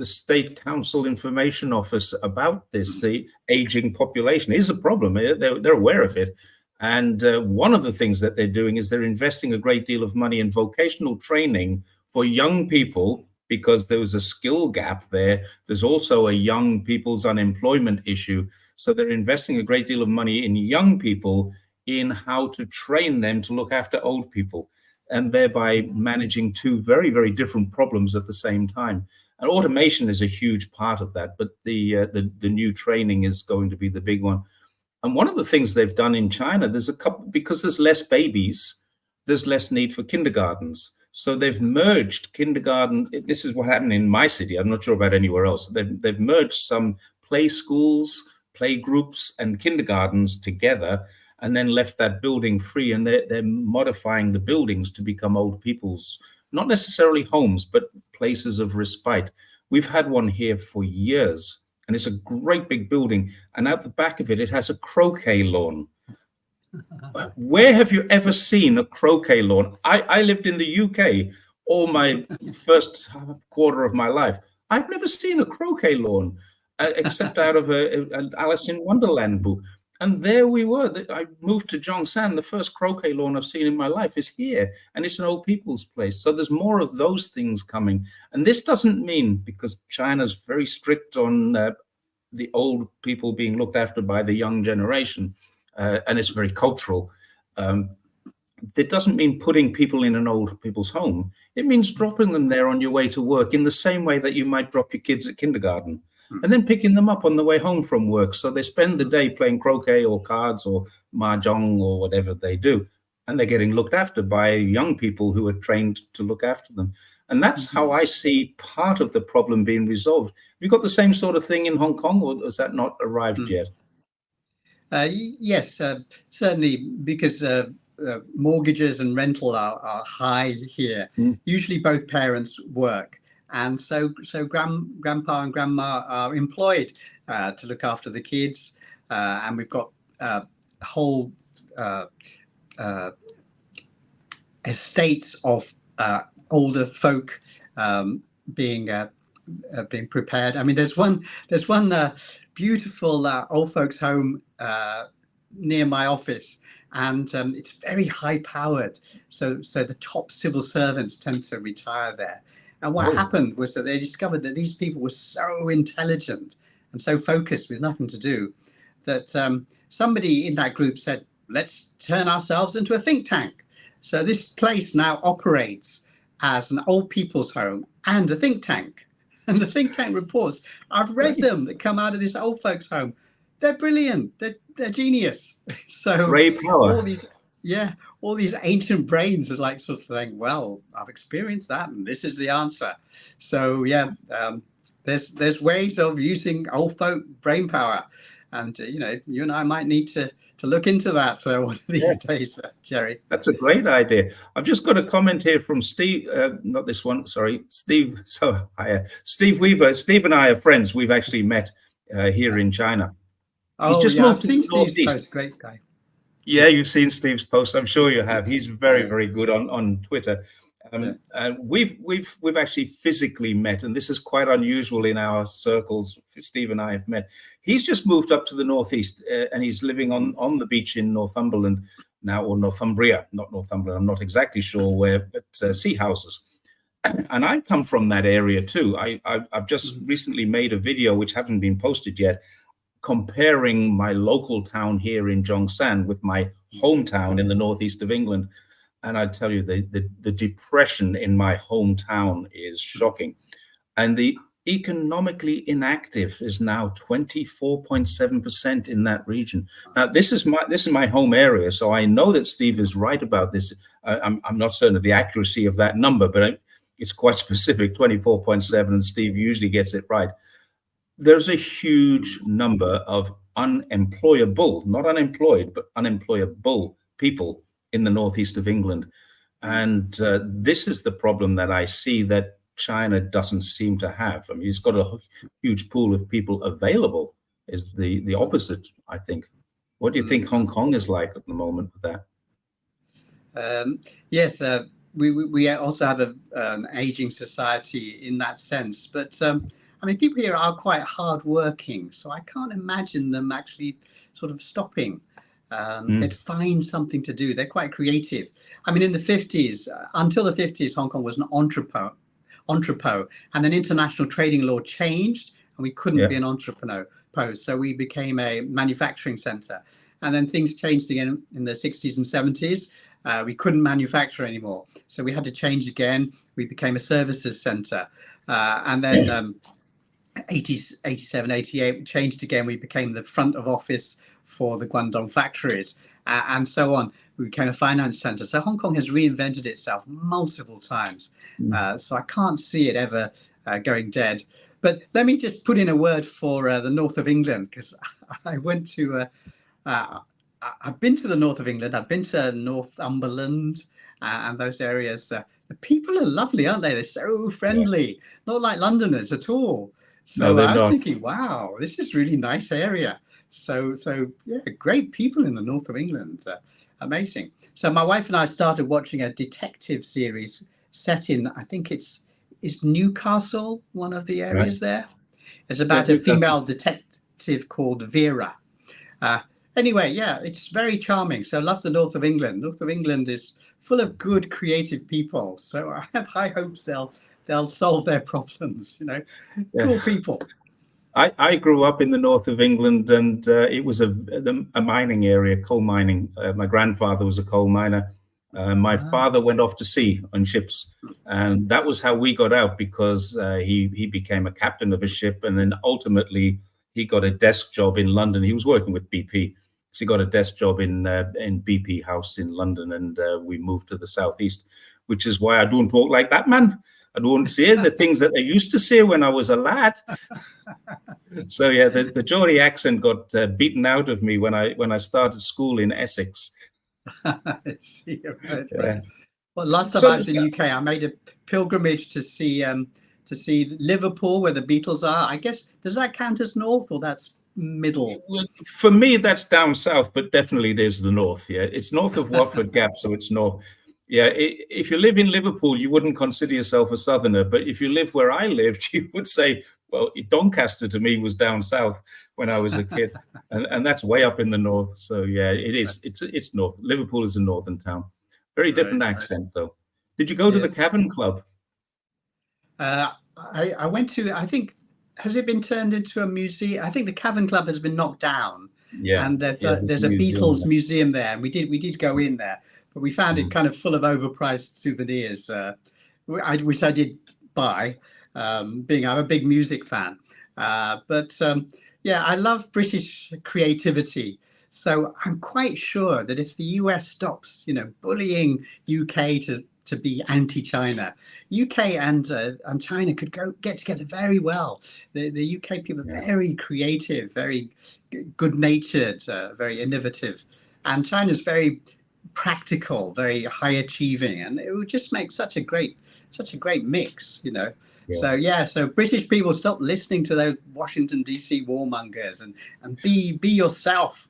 State Council Information Office about this. The aging population is a problem. They're aware of it. And one of the things that they're doing is they're investing a great deal of money in vocational training for young people because there was a skill gap there. There's also a young people's unemployment issue. So they're investing a great deal of money in young people, in how to train them to look after old people, and thereby managing two very, very different problems at the same time. And automation is a huge part of that, but the new training is going to be the big one. And one of the things they've done in China, there's a couple, because there's less babies, there's less need for kindergartens. So they've merged kindergarten. This is what happened in my city. I'm not sure about anywhere else. They've merged some play schools, play groups, and kindergartens together, and then left that building free. And they're modifying the buildings to become old people's, not necessarily homes, but places of respite. We've had one here for years, and it's a great big building. And out the back of it, it has a croquet lawn. Where have you ever seen a croquet lawn? I lived in the UK all my first quarter of my life. I've never seen a croquet lawn except out of an Alice in Wonderland book. And there we were. I moved to Zhongshan. The first croquet lawn I've seen in my life is here, and it's an old people's place. So there's more of those things coming. And this doesn't mean, because China's very strict on the old people being looked after by the young generation, and it's very cultural. It doesn't mean putting people in an old people's home. It means dropping them there on your way to work, in the same way that you might drop your kids at kindergarten, and then picking them up on the way home from work. So they spend the day playing croquet or cards or mahjong or whatever they do, and they're getting looked after by young people who are trained to look after them. And that's how I see part of the problem being resolved. Have you got the same sort of thing in Hong Kong, or has that not arrived yet? Yes, certainly, because mortgages and rental are high here. Usually both parents work. And so grandpa and grandma are employed to look after the kids. And we've got whole estates of older folk being prepared. I mean, there's one beautiful old folks home near my office, and it's very high powered. So the top civil servants tend to retire there. And what happened was that they discovered that these people were so intelligent and so focused with nothing to do, that somebody in that group said, let's turn ourselves into a think tank. So this place now operates as an old people's home and a think tank. And the think tank reports, I've read them, that come out of this old folks home. They're brilliant. They're genius. So Great power. All these ancient brains are like sort of saying, well, I've experienced that, and this is the answer. So there's ways of using old folk brain power, and you and I might need to look into that one of these days, Jerry. That's a great idea. I've just got a comment here from Steve, not this one, sorry, Steve. So Steve Weaver. Steve and I are friends. We've actually met here in China. He's just moved to the Northeast. Great guy. Yeah, you've seen Steve's posts. I'm sure you have. He's very, very good on Twitter. We've actually physically met, and this is quite unusual in our circles. Steve and I have met. He's just moved up to the Northeast, and he's living on the beach in Northumberland now, or Northumbria, not Northumberland. I'm not exactly sure where, but sea houses. And I come from that area too. I've just recently made a video which hasn't been posted yet, comparing my local town here in Zhongshan with my hometown in the northeast of England. And I tell you, the depression in my hometown is shocking. And the economically inactive is now 24.7% in that region. Now, this is my home area, so I know that Steve is right about this. I'm not certain of the accuracy of that number, but it's quite specific, 24.7, and Steve usually gets it right. There's a huge number of unemployable, not unemployed, but unemployable people in the northeast of England. And this is the problem that I see that China doesn't seem to have. I mean, it's got a huge pool of people available, is the opposite, I think. What do you think Hong Kong is like at the moment with that? Yes, we also have an aging society in that sense. But I mean, people here are quite hardworking, so I can't imagine them actually sort of stopping. They'd find something to do. They're quite creative. I mean, in the 50s, until the 50s, Hong Kong was an entrepot. And then international trading law changed, and we couldn't be an entrepreneur post. So we became a manufacturing center. And then things changed again in the 60s and 70s. We couldn't manufacture anymore. So we had to change again. We became a services center. And then 87, 88, we changed again. We became the front of office for the Guangdong factories, and so on. We became a finance center. So Hong Kong has reinvented itself multiple times. So I can't see it ever going dead. But let me just put in a word for the north of England, because I went to, I've been to the north of England. I've been to Northumberland and those areas. The people are lovely, aren't they? They're so friendly, not like Londoners at all. So no, I was not. thinking, wow, this is really nice area. So yeah, great people in the north of England. Amazing. So my wife and I started watching a detective series set in, I think is Newcastle, one of the areas there. It's about a female detective called Vera. Anyway, yeah, it's very charming. So I love the north of England. North of England is full of good, creative people. So I have high hopes they'll solve their problems. Cool people. I grew up in the north of England, and it was a mining area, coal mining. My grandfather was a coal miner. My father went off to sea on ships, and that was how we got out, because he became a captain of a ship, and then ultimately he got a desk job in London. He was working with BP, so he got a desk job in BP House in London, and we moved to the southeast, which is why I don't talk like that, man. I don't say the things that I used to say when I was a lad. So yeah, the Geordie accent got beaten out of me when I started school in Essex. I see. Right. Well, last time I was in the UK, I made a pilgrimage to see Liverpool, where the Beatles are. I guess, does that count as north, or that's middle? For me, that's down south, but definitely there's the north. Yeah, it's north of Watford Gap, so it's north. Yeah, if you live in Liverpool, you wouldn't consider yourself a southerner, but if you live where I lived, you would say, well, Doncaster to me was down south when I was a kid, and that's way up in the north. So yeah, it is. It's north. Liverpool is a northern town. Very different accent, though. Did you go to the Cavern Club? I went to. I think, has it been turned into a museum? I think the Cavern Club has been knocked down. Yeah, and there's a Beatles museum there, and we did go in there. But we found it kind of full of overpriced souvenirs, which I did buy, being I'm a big music fan. But yeah, I love British creativity. So I'm quite sure that if the US stops, bullying UK to be anti-China, UK and China could get together very well. The UK people are very creative, very good-natured, very innovative, and China's very practical, very high achieving, and it would just make such a great mix. So British people, stop listening to those Washington DC warmongers and be yourself.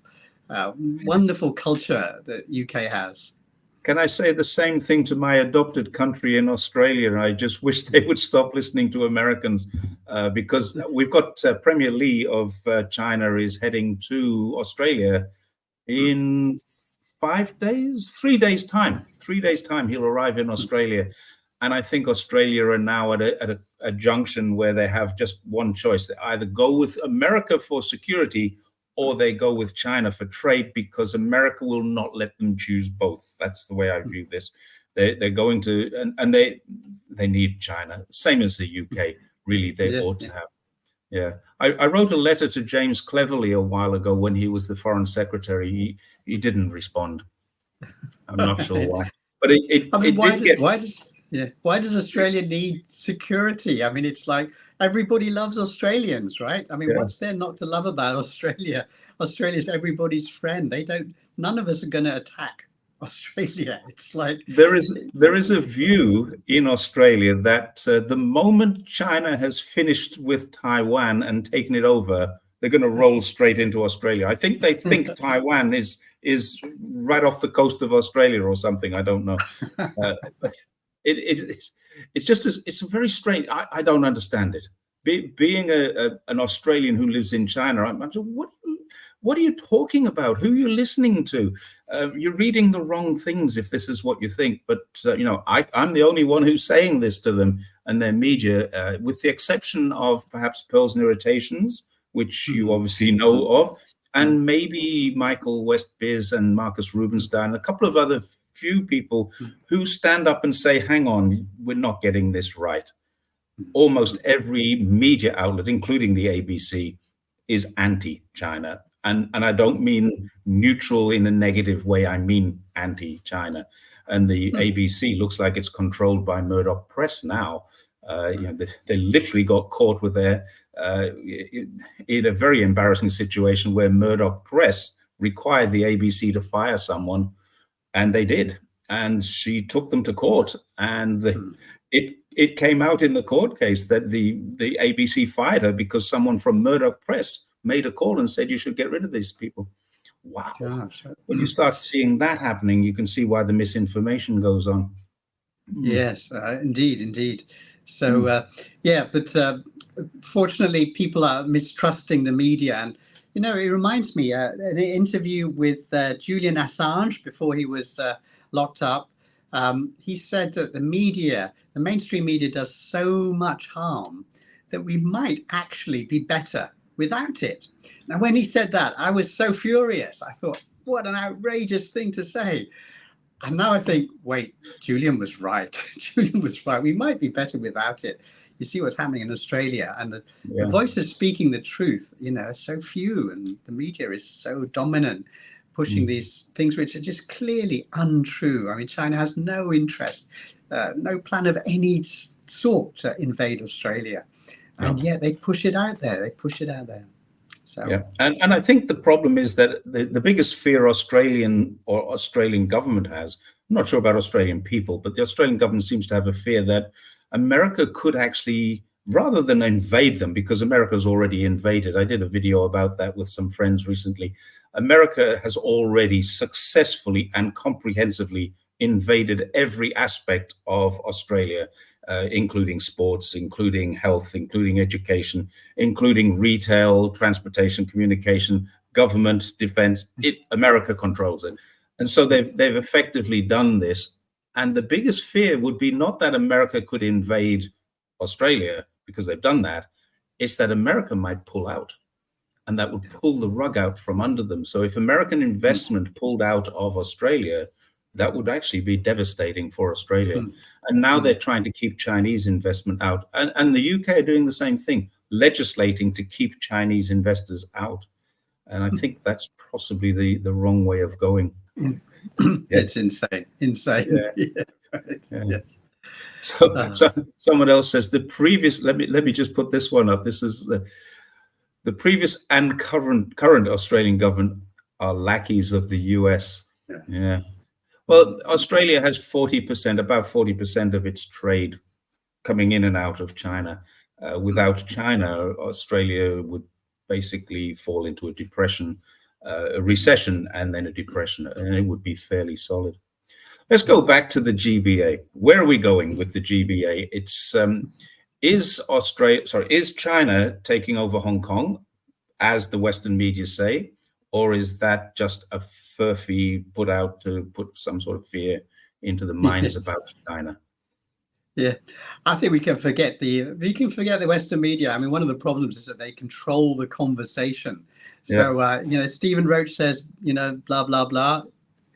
Wonderful culture that UK has. Can I say the same thing to my adopted country in Australia? I just wish they would stop listening to Americans, because we've got Premier Lee of China is heading to Australia in 5 days, 3 days time. 3 days time, he'll arrive in Australia. And I think Australia are now at a junction where they have just one choice. They either go with America for security, or they go with China for trade, because America will not let them choose both. That's the way I view this. They're going to, and they need China, same as the UK. Really, they ought to have. Yeah, I wrote a letter to James Cleverly a while ago when he was the foreign secretary. He didn't respond. I'm not sure why, but why does Australia need security? I mean, it's like everybody loves Australians, right? I mean, what's there not to love about Australia? Australia's everybody's friend. None of us are going to attack Australia. It's like there is a view in Australia that the moment China has finished with Taiwan and taken it over, they're going to roll straight into Australia. I think they think Taiwan is right off the coast of Australia or something. I don't know. It's a very strange. I don't understand it. Being an Australian who lives in China, I'm what are you talking about? Who are you listening to? You're reading the wrong things if this is what you think. But I'm the only one who's saying this to them. and their media, with the exception of perhaps Pearl's and Irritations, which you obviously know of, and maybe Michael Westbeers and Marcus Rubenstein, a couple of other few people who stand up and say, hang on, we're not getting this right. Almost every media outlet, including the ABC, is anti-China. And I don't mean neutral in a negative way, I mean anti-China. And the ABC looks like it's controlled by Murdoch Press now. They literally got caught with their in a very embarrassing situation where Murdoch Press required the ABC to fire someone, and they did. And she took them to court, and it came out in the court case that the ABC fired her because someone from Murdoch Press made a call and said you should get rid of these people. Wow. Gosh. When you start seeing that happening, you can see why the misinformation goes on. Yes, indeed. So, but fortunately, people are mistrusting the media. And, it reminds me an interview with Julian Assange before he was locked up. He said that the mainstream media does so much harm that we might actually be better without it. Now, when he said that, I was so furious. I thought, what an outrageous thing to say. And now I think, wait, Julian was right. Julian was right. We might be better without it. You see what's happening in Australia, and the voices speaking the truth, are so few, and the media is so dominant, pushing these things which are just clearly untrue. I mean, China has no interest, no plan of any sort to invade Australia. And yet they push it out there. So. And I think the problem is that the biggest fear Australian government has, I'm not sure about Australian people, but the Australian government seems to have a fear that America could actually, rather than invade them, because America's already invaded. I did a video about that with some friends recently. America has already successfully and comprehensively invaded every aspect of Australia, including sports, including health, including education, including retail, transportation, communication, government, defense. America controls it. And so they've effectively done this. And the biggest fear would be not that America could invade Australia, because they've done that. It's that America might pull out, and that would pull the rug out from under them. So if American investment pulled out of Australia, that would actually be devastating for Australia. And now they're trying to keep Chinese investment out. And the UK are doing the same thing, legislating to keep Chinese investors out. And I think that's possibly the wrong way of going. It's insane. Yes. So someone else says the previous, let me just put this one up. This is the previous and current Australian government are lackeys of the US. Yeah. Well, Australia has about 40% of its trade coming in and out of China. Without China, Australia would basically fall into a depression, a recession, and then a depression, and it would be fairly solid. Let's go back to the GBA. Where are we going with the GBA? It's is China taking over Hong Kong, as the Western media say? Or is that just a furphy put out to put some sort of fear into the minds about China? Yeah, I think we can forget the Western media. I mean, one of the problems is that they control the conversation. So, Stephen Roach says, blah, blah, blah.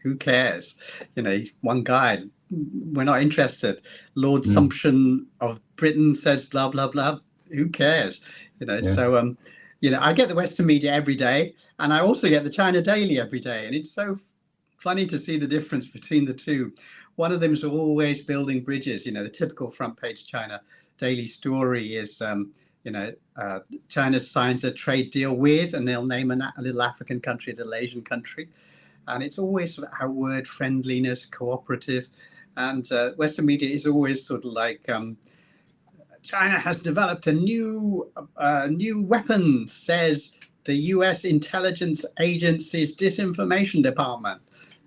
Who cares? He's one guy. We're not interested. Lord Sumption of Britain says, blah, blah, blah. Who cares? So, I get the Western media every day, and I also get the China Daily every day. And it's so funny to see the difference between the two. One of them is always building bridges. The typical front page China Daily story is, China signs a trade deal with, and they'll name a little African country, a little Asian country. And it's always sort of outward friendliness, cooperative. And Western media is always sort of like, China has developed a new weapon, says the US intelligence agency's disinformation department.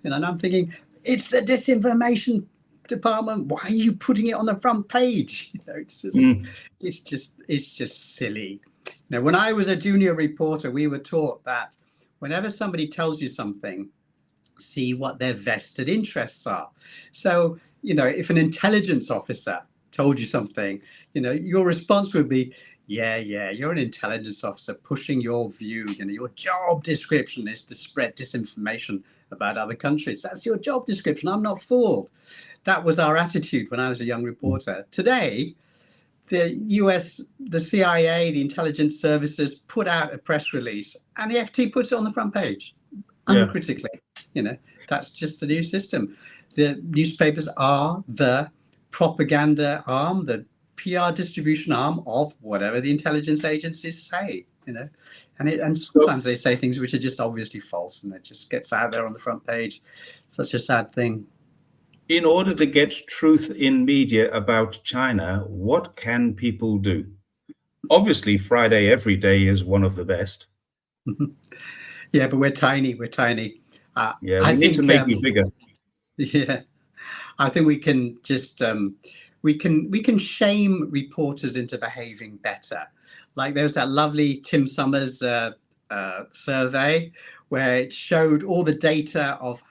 And I'm thinking, it's the disinformation department. Why are you putting it on the front page? It's just silly. Now, when I was a junior reporter, we were taught that whenever somebody tells you something, see what their vested interests are. So, if an intelligence officer told you something, your response would be, yeah, you're an intelligence officer pushing your view. Your job description is to spread disinformation about other countries. That's your job description. I'm not fooled. That was our attitude when I was a young reporter. Today, the US, the CIA, the intelligence services put out a press release, and the FT puts it on the front page, uncritically. That's just the new system. The newspapers are the propaganda arm, the PR distribution arm of whatever the intelligence agencies say, and sometimes they say things which are just obviously false, and it just gets out there on the front page. Such a sad thing. In order to get truth in media about China, what can people do? Obviously, Friday Every Day is one of the best. Yeah, but we're tiny. We need to make you bigger. Yeah, I think we can just we can shame reporters into behaving better. Like there was that lovely Tim Summers survey where it showed all the data of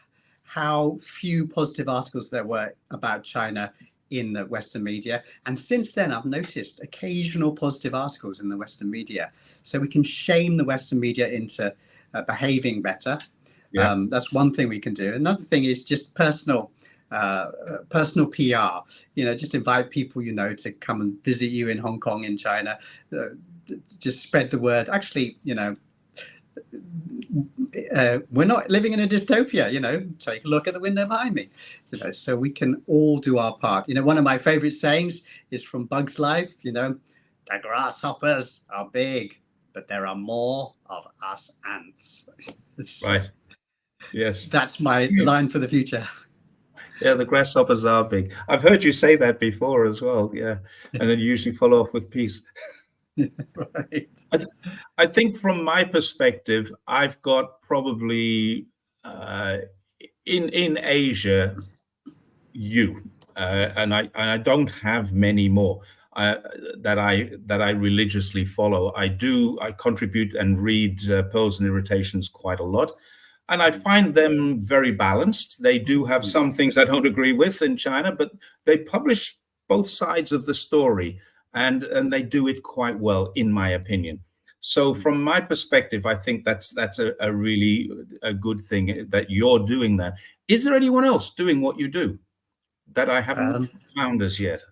how few positive articles there were about China in the Western media. And since then, I've noticed occasional positive articles in the Western media. So we can shame the Western media into behaving better. Yeah. That's one thing we can do. Another thing is just personal PR. Just invite people to come and visit you in Hong Kong, in China. Just spread the word. Actually, we're not living in a dystopia. Take a look at the window behind me. So we can all do our part. One of my favorite sayings is from Bug's Life. The grasshoppers are big, but there are more of us ants. Right. Yes. That's my line for the future. Yeah, the grasshoppers are big. I've heard you say that before as well. Yeah. And then you usually follow up with peace. Right. I think from my perspective, I've got probably in Asia, and I don't have many more that I religiously follow. I contribute and read Pearls and Irritations quite a lot. And I find them very balanced. They do have some things I don't agree with in China, but they publish both sides of the story, and they do it quite well, in my opinion. So from my perspective, I think that's a really a good thing that you're doing that. Is there anyone else doing what you do that I haven't found as yet?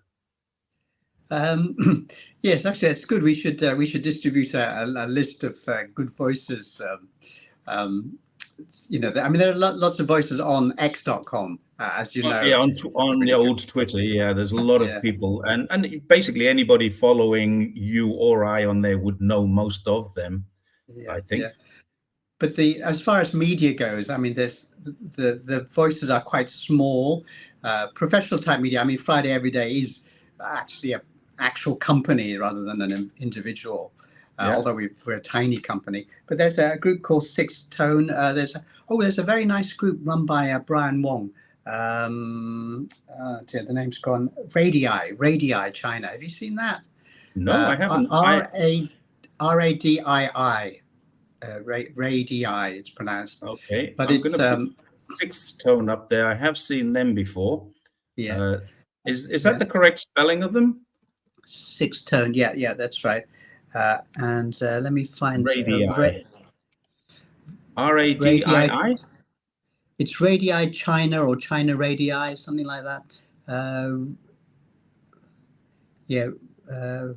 Yes, actually, that's good. We should distribute a list of good voices. There are lots of voices on X.com, as you know. Yeah, on the old Twitter. Yeah, there's a lot of people, and basically anybody following you or I on there would know most of them. I think. Yeah. But as far as media goes, there's the voices are quite small. Professional type media. Friday Every Day is actually an actual company rather than an individual. Although we're a tiny company, but there's a group called Sixth Tone. There's a very nice group run by Brian Wong. The name's gone. Radii China. Have you seen that? No, I haven't. Radii. Radii. It's pronounced. Okay, but it's Sixth Tone up there. I have seen them before. Yeah. Is that the correct spelling of them? Sixth Tone. Yeah, that's right. And let me find Radii. RADII? It's Radii China or China Radii, something like that. RADII.co.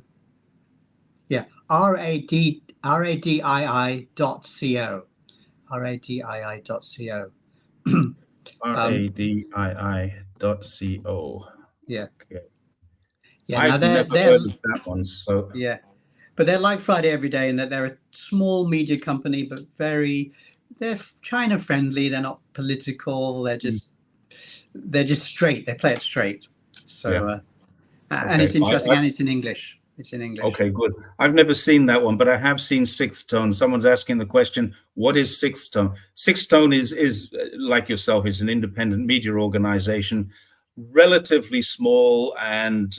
RADII.co. RADII.co. Yeah. Okay. Yeah. I've never heard of that one. So yeah. But they're like Friday Every Day in that they're a small media company, but they're China friendly. They're not political. They're just straight. They play it straight. So, and it's interesting, and it's in English. Okay, good. I've never seen that one, but I have seen Sixth Tone. Someone's asking the question, what is Sixth Tone? Sixth Tone is like yourself, is an independent media organization, relatively small, and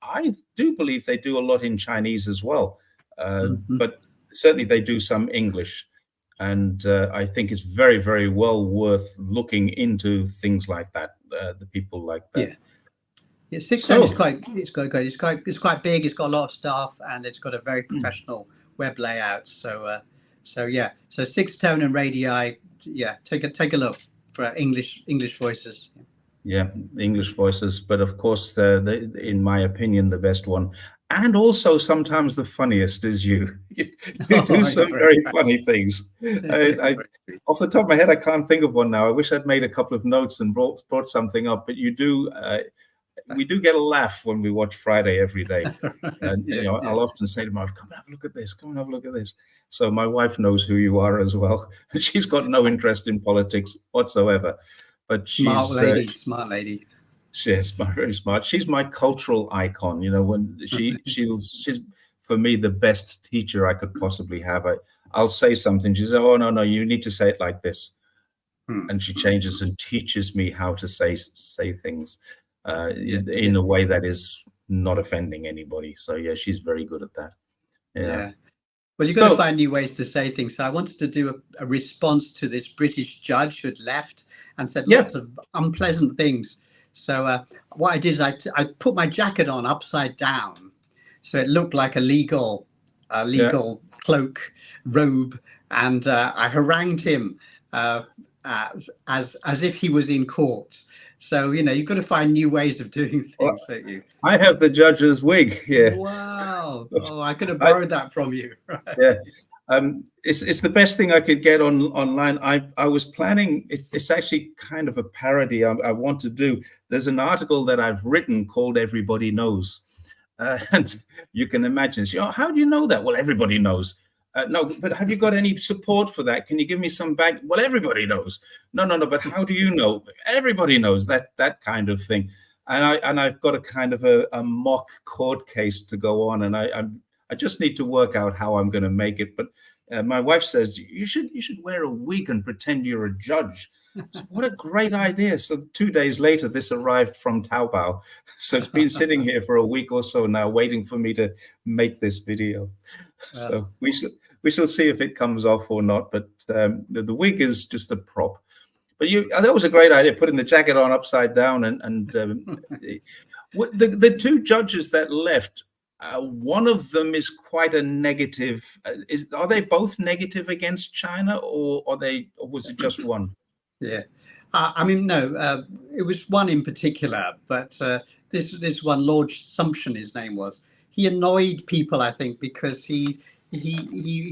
I do believe they do a lot in Chinese as well, but certainly they do some English. And I think it's very, very well worth looking into things like that, the people like that. Sixth Tone is quite good. It's quite big. It's got a lot of staff, and it's got a very professional web layout. So yeah. So Sixth Tone and Radii. Yeah, take a look for English voices. Yeah, English voices, but of course, in my opinion, the best one, and also sometimes the funniest is you. You do some very funny things. Off the top of my head, I can't think of one now. I wish I'd made a couple of notes and brought something up, but you do. We do get a laugh when we watch Friday every day. And I'll often say to my wife, come and have a look at this, come and have a look at this. So my wife knows who you are as well. She's got no interest in politics whatsoever. But she's smart lady. She's very smart. She's my cultural icon. When she's for me the best teacher I could possibly have. I'll say something. She says, "Oh no, you need to say it like this," and she changes and teaches me how to say things in a way that is not offending anybody. So yeah, she's very good at that. Yeah. Well, you've got to find new ways to say things. So I wanted to do a response to this British judge who had left and said lots of unpleasant things. So what I did is I put my jacket on upside down, so it looked like a legal cloak, robe, and I harangued him as if he was in court. So you've got to find new ways of doing things, don't you? I have the judge's wig here. Wow! Oh, I could have borrowed that from you. Yeah. It's the best thing I could get online. I was planning. It's actually kind of a parody I want to do. There's an article that I've written called "Everybody Knows," and you can imagine. How do you know that? Well, everybody knows. No, but have you got any support for that? Can you give me some back? Well, everybody knows. No. But how do you know? Everybody knows that kind of thing. And I've got a kind of a mock court case to go on, and I just need to work out how I'm going to make it. But my wife says you should wear a wig and pretend you're a judge. So what a great idea! So 2 days later, this arrived from Taobao. So it's been sitting here for a week or so now, waiting for me to make this video. So we shall see if it comes off or not. But the wig is just a prop. But that was a great idea, putting the jacket on upside down, and the two judges that left. One of them is quite a negative. Are they both negative against China, or was it just one? Yeah, no. It was one in particular, but this one, Lord Sumption, his name was. He annoyed people, I think, because he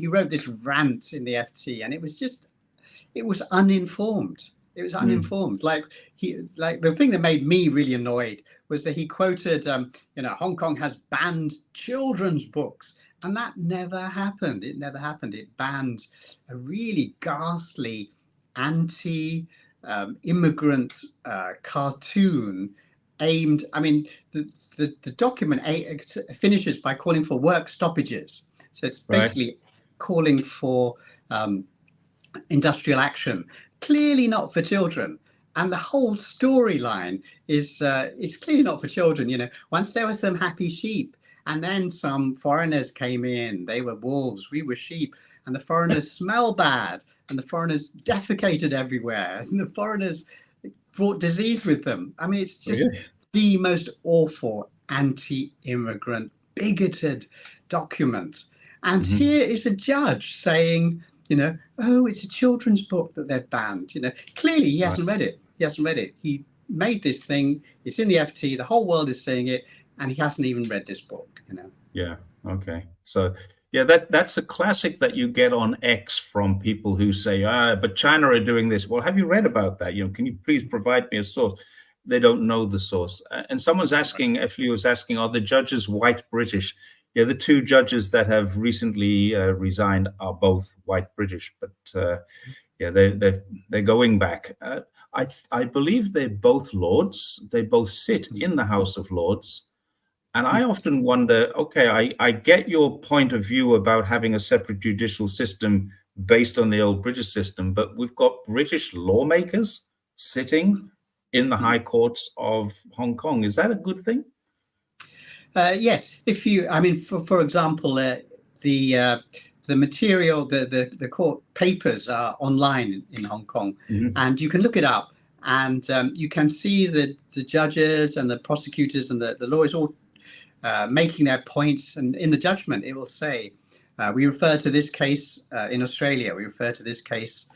wrote this rant in the FT, and it was uninformed. It was uninformed. Like the thing that made me really annoyed was that he quoted, Hong Kong has banned children's books, and that never happened. It never happened. It banned a really ghastly anti-immigrant cartoon aimed. I mean, the document finishes by calling for work stoppages. So it's basically calling for industrial action. Clearly not for children, and the whole storyline is clearly not for children. Once there were some happy sheep, and then some foreigners came in. They were wolves, we were sheep, and the foreigners smell bad, and the foreigners defecated everywhere, and the foreigners brought disease with them. I mean, it's just the most awful anti-immigrant, bigoted document. And here is a judge saying, oh, it's a children's book that they've banned. Clearly he hasn't read it. He made this thing. It's in the FT. The whole world is saying it, and he hasn't even read this book. Yeah. Okay. So yeah, that's a classic that you get on X from people who say, but China are doing this. Well, have you read about that? Can you please provide me a source? They don't know the source. And someone's asking, F. was asking, are the judges white British? Yeah, the two judges that have recently resigned are both white British, but they're going back. I believe they're both Lords. They both sit in the House of Lords, and I often wonder. Okay, I get your point of view about having a separate judicial system based on the old British system, but we've got British lawmakers sitting in the high courts of Hong Kong. Is that a good thing? Yes, for example, the material, the court papers are online in Hong Kong, and you can look it up. And you can see that the judges and the prosecutors and the lawyers all making their points. And in the judgment, it will say, we refer to this case in Australia, we refer to this case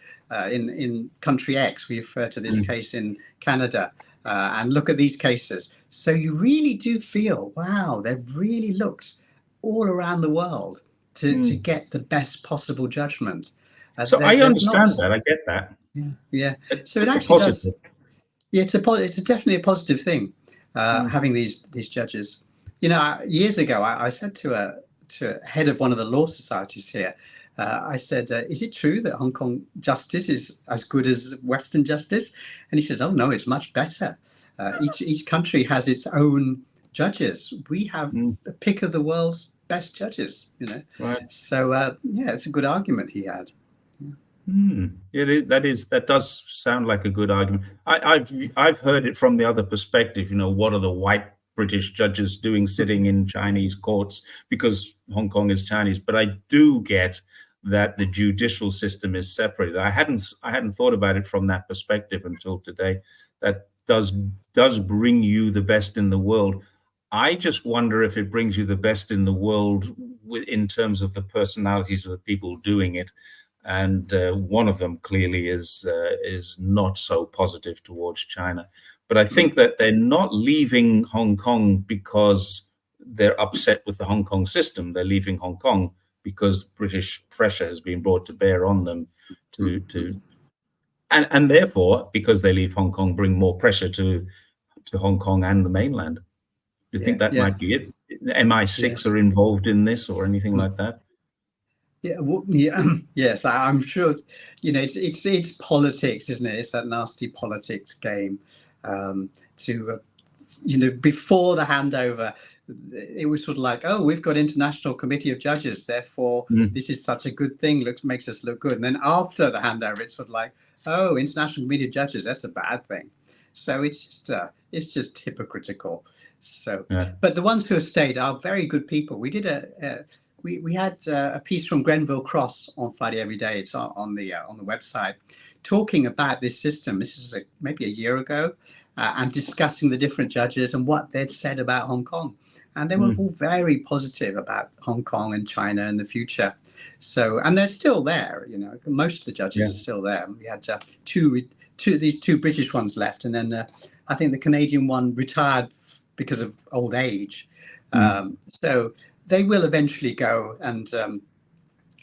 in country X, we refer to this case in Canada, and look at these cases. So you really do feel, wow, they've really looked all around the world to get the best possible judgment. So I understand that. I get that. Yeah. So it's it actually a positive. does. Yeah, it's definitely a positive thing, having these judges. You know, years ago, I said to a head of one of the law societies here, I said, is it true that Hong Kong justice is as good as Western justice? And he said, oh, no, it's much better. Each country has its own judges. We have the pick of the world's best judges, you know. Right. So, yeah, it's a good argument he had. Yeah, that does sound like a good argument. I've heard it from the other perspective. You know, what are the white British judges doing sitting in Chinese courts, because Hong Kong is Chinese? But I do get that the judicial system is separated. I hadn't thought about it from that perspective until today. That does bring you the best in the world. I just wonder if it brings you the best in the world in terms of the personalities of the people doing it. And one of them clearly is not so positive towards China. But I think that they're not leaving Hong Kong because they're upset with the Hong Kong system. They're leaving Hong Kong because British pressure has been brought to bear on them and therefore, because they leave Hong Kong, bring more pressure to Hong Kong and the mainland. Do you think that might be it? MI6 are involved in this or anything like that? Yeah, well, yes, I'm sure. You know, it's politics, isn't it? It's that nasty politics game. You know, before the handover, it was sort of like, oh, we've got International Committee of Judges, therefore this is such a good thing, makes us look good. And then after the handover, it's sort of like, oh, International Committee of Judges, that's a bad thing. So it's just hypocritical. So, but the ones who have stayed are very good people. We did we had a piece from Grenville Cross on Friday Every Day. It's on the website, talking about this system. This is maybe a year ago, and discussing the different judges and what they'd said about Hong Kong. And they were all very positive about Hong Kong and China in the future. So, and they're still there. You know, most of the judges are still there. We had these two British ones left, and then I think the Canadian one retired because of old age. So they will eventually go, and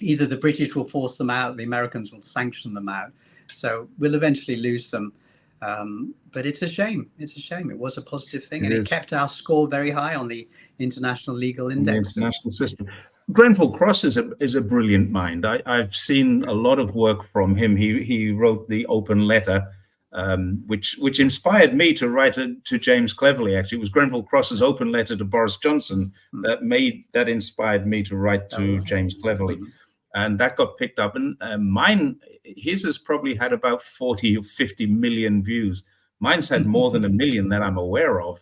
either the British will force them out, the Americans will sanction them out. So we'll eventually lose them. But it's a shame. It's a shame. It was a positive thing, and it kept our score very high on the international legal index. The international system. Grenville Cross is a brilliant mind. I've seen a lot of work from him. He wrote the open letter, which inspired me to write to James Cleverly. Actually, it was Grenville Cross's open letter to Boris Johnson that inspired me to write to James Cleverly, and that got picked up. And his has probably had about 40 or 50 million views. Mine's had more than 1 million that I'm aware of.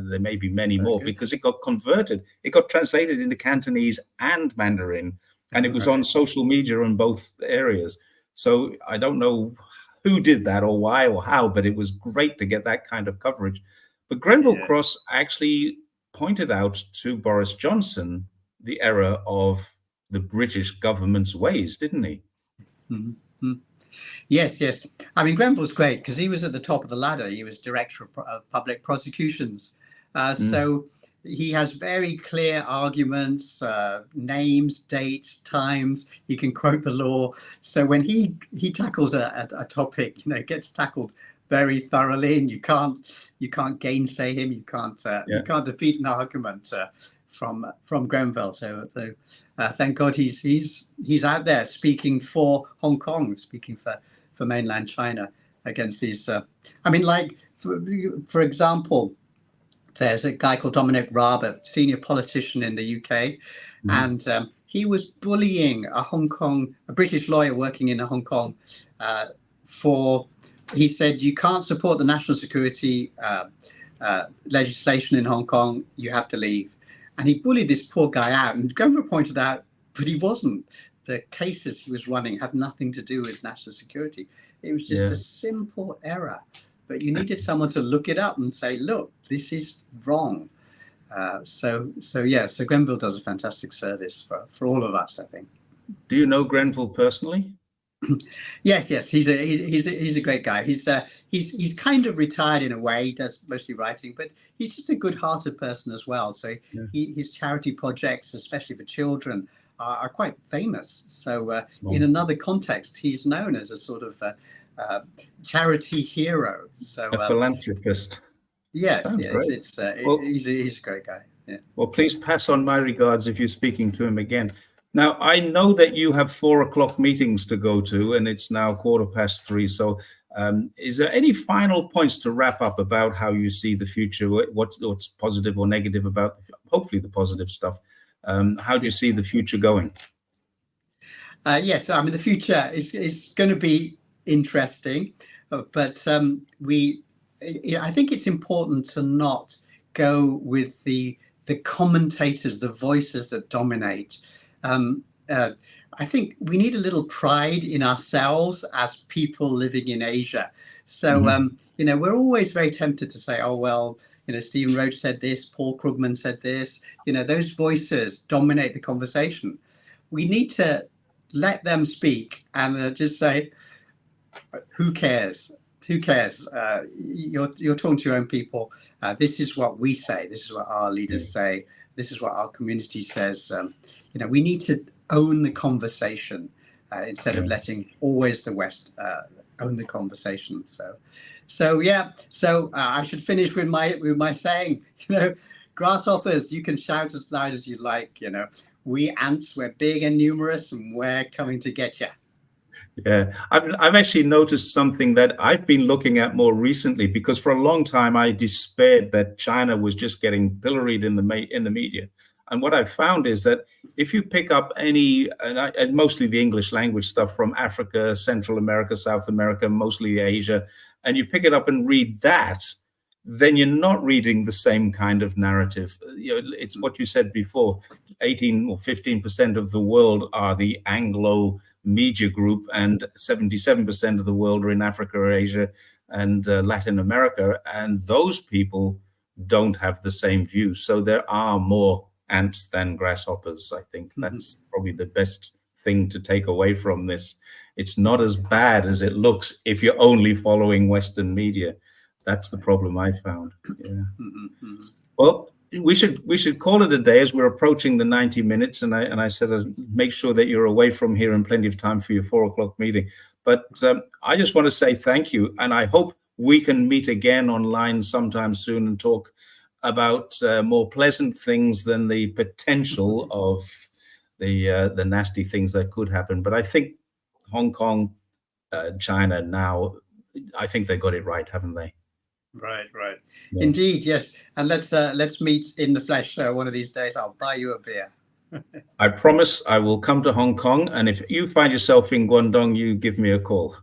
There may be many more because it got converted. It got translated into Cantonese and Mandarin, and it was on social media in both areas. So I don't know who did that or why or how, but it was great to get that kind of coverage. But Grenville Cross actually pointed out to Boris Johnson the error of the British government's ways, didn't he? Yes. I mean, Grenville's great because he was at the top of the ladder. He was Director of Public Prosecutions. So he has very clear arguments, names, dates, times. He can quote the law. So when he tackles a topic, you know, it gets tackled very thoroughly, and you can't gainsay him. You can't defeat an argument from Grenville. So thank God he's out there speaking for Hong Kong, speaking for mainland China against these. I mean, like for example, there's a guy called Dominic Raab, a senior politician in the UK, and he was bullying a British lawyer working in Hong Kong he said, you can't support the national security legislation in Hong Kong, you have to leave. And he bullied this poor guy out, and Grenville pointed out, but he wasn't. The cases he was running had nothing to do with national security. It was just a simple error but you needed someone to look it up and say, look, this is wrong. So Grenville does a fantastic service for all of us, I think. Do you know Grenville personally? Yes, he's a great guy. He's kind of retired in a way. He does mostly writing, but he's just a good-hearted person as well. So his charity projects, especially for children, are quite famous. So in another context, he's known as a sort of charity hero. So a philanthropist. Yes, he's a great guy. Yeah. Well, please pass on my regards if you're speaking to him again. Now, I know that you have 4 o'clock meetings to go to, and it's now 3:15. So is there any final points to wrap up about how you see the future? What's positive or negative about, hopefully, the positive stuff? How do you see the future going? Yes, I mean, the future is going to be interesting, but I think it's important to not go with the commentators, the voices that dominate. I think we need a little pride in ourselves as people living in Asia. So, we're always very tempted to say, oh, well, Stephen Roach said this, Paul Krugman said this, those voices dominate the conversation. We need to let them speak and just say, who cares? Who cares? You're talking to your own people. This is what we say. This is what our leaders say. This is what our community says. We need to own the conversation instead of letting always the West own the conversation. So I should finish with my saying. Grasshoppers, you can shout as loud as you like. We ants, we're big and numerous, and we're coming to get you. Yeah, I've actually noticed something that I've been looking at more recently, because for a long time I despaired that China was just getting pilloried in the media. And what I've found is that if you pick up any, and mostly the English language stuff from Africa, Central America, South America, mostly Asia, and you pick it up and read that, then you're not reading the same kind of narrative. It's what you said before, 18 or 15% of the world are the Anglo media group, and 77% of the world are in Africa or Asia and Latin America. And those people don't have the same views. So there are more ants than grasshoppers. I think that's probably the best thing to take away from this. It's not as bad as it looks if you're only following Western media. That's the problem I found. Yeah. Well, we should call it a day, as we're approaching the 90 minutes, and I said make sure that you're away from here in plenty of time for your 4 o'clock meeting. But I just want to say thank you, and I hope we can meet again online sometime soon and talk about more pleasant things than the potential of the nasty things that could happen. But I think Hong Kong, China now, I think they got it right, haven't they? Right. Yeah. Indeed, yes. And let's meet in the flesh one of these days. I'll buy you a beer. I promise I will come to Hong Kong, and if you find yourself in Guangdong, you give me a call.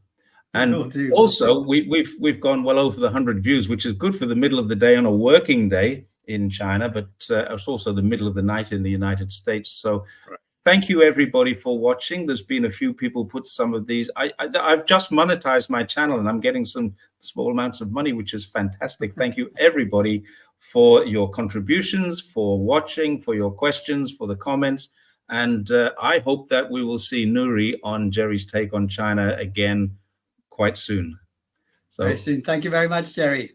And also, we've gone well over the 100 views, which is good for the middle of the day on a working day in China, but it's also the middle of the night in the United States. So thank you, everybody, for watching. There's been a few people put some of these. I've just monetized my channel, and I'm getting some small amounts of money, which is fantastic. Thank you, everybody, for your contributions, for watching, for your questions, for the comments. And I hope that we will see Nury on Jerry's Take on China again quite soon. Very soon. Thank you very much, Jerry.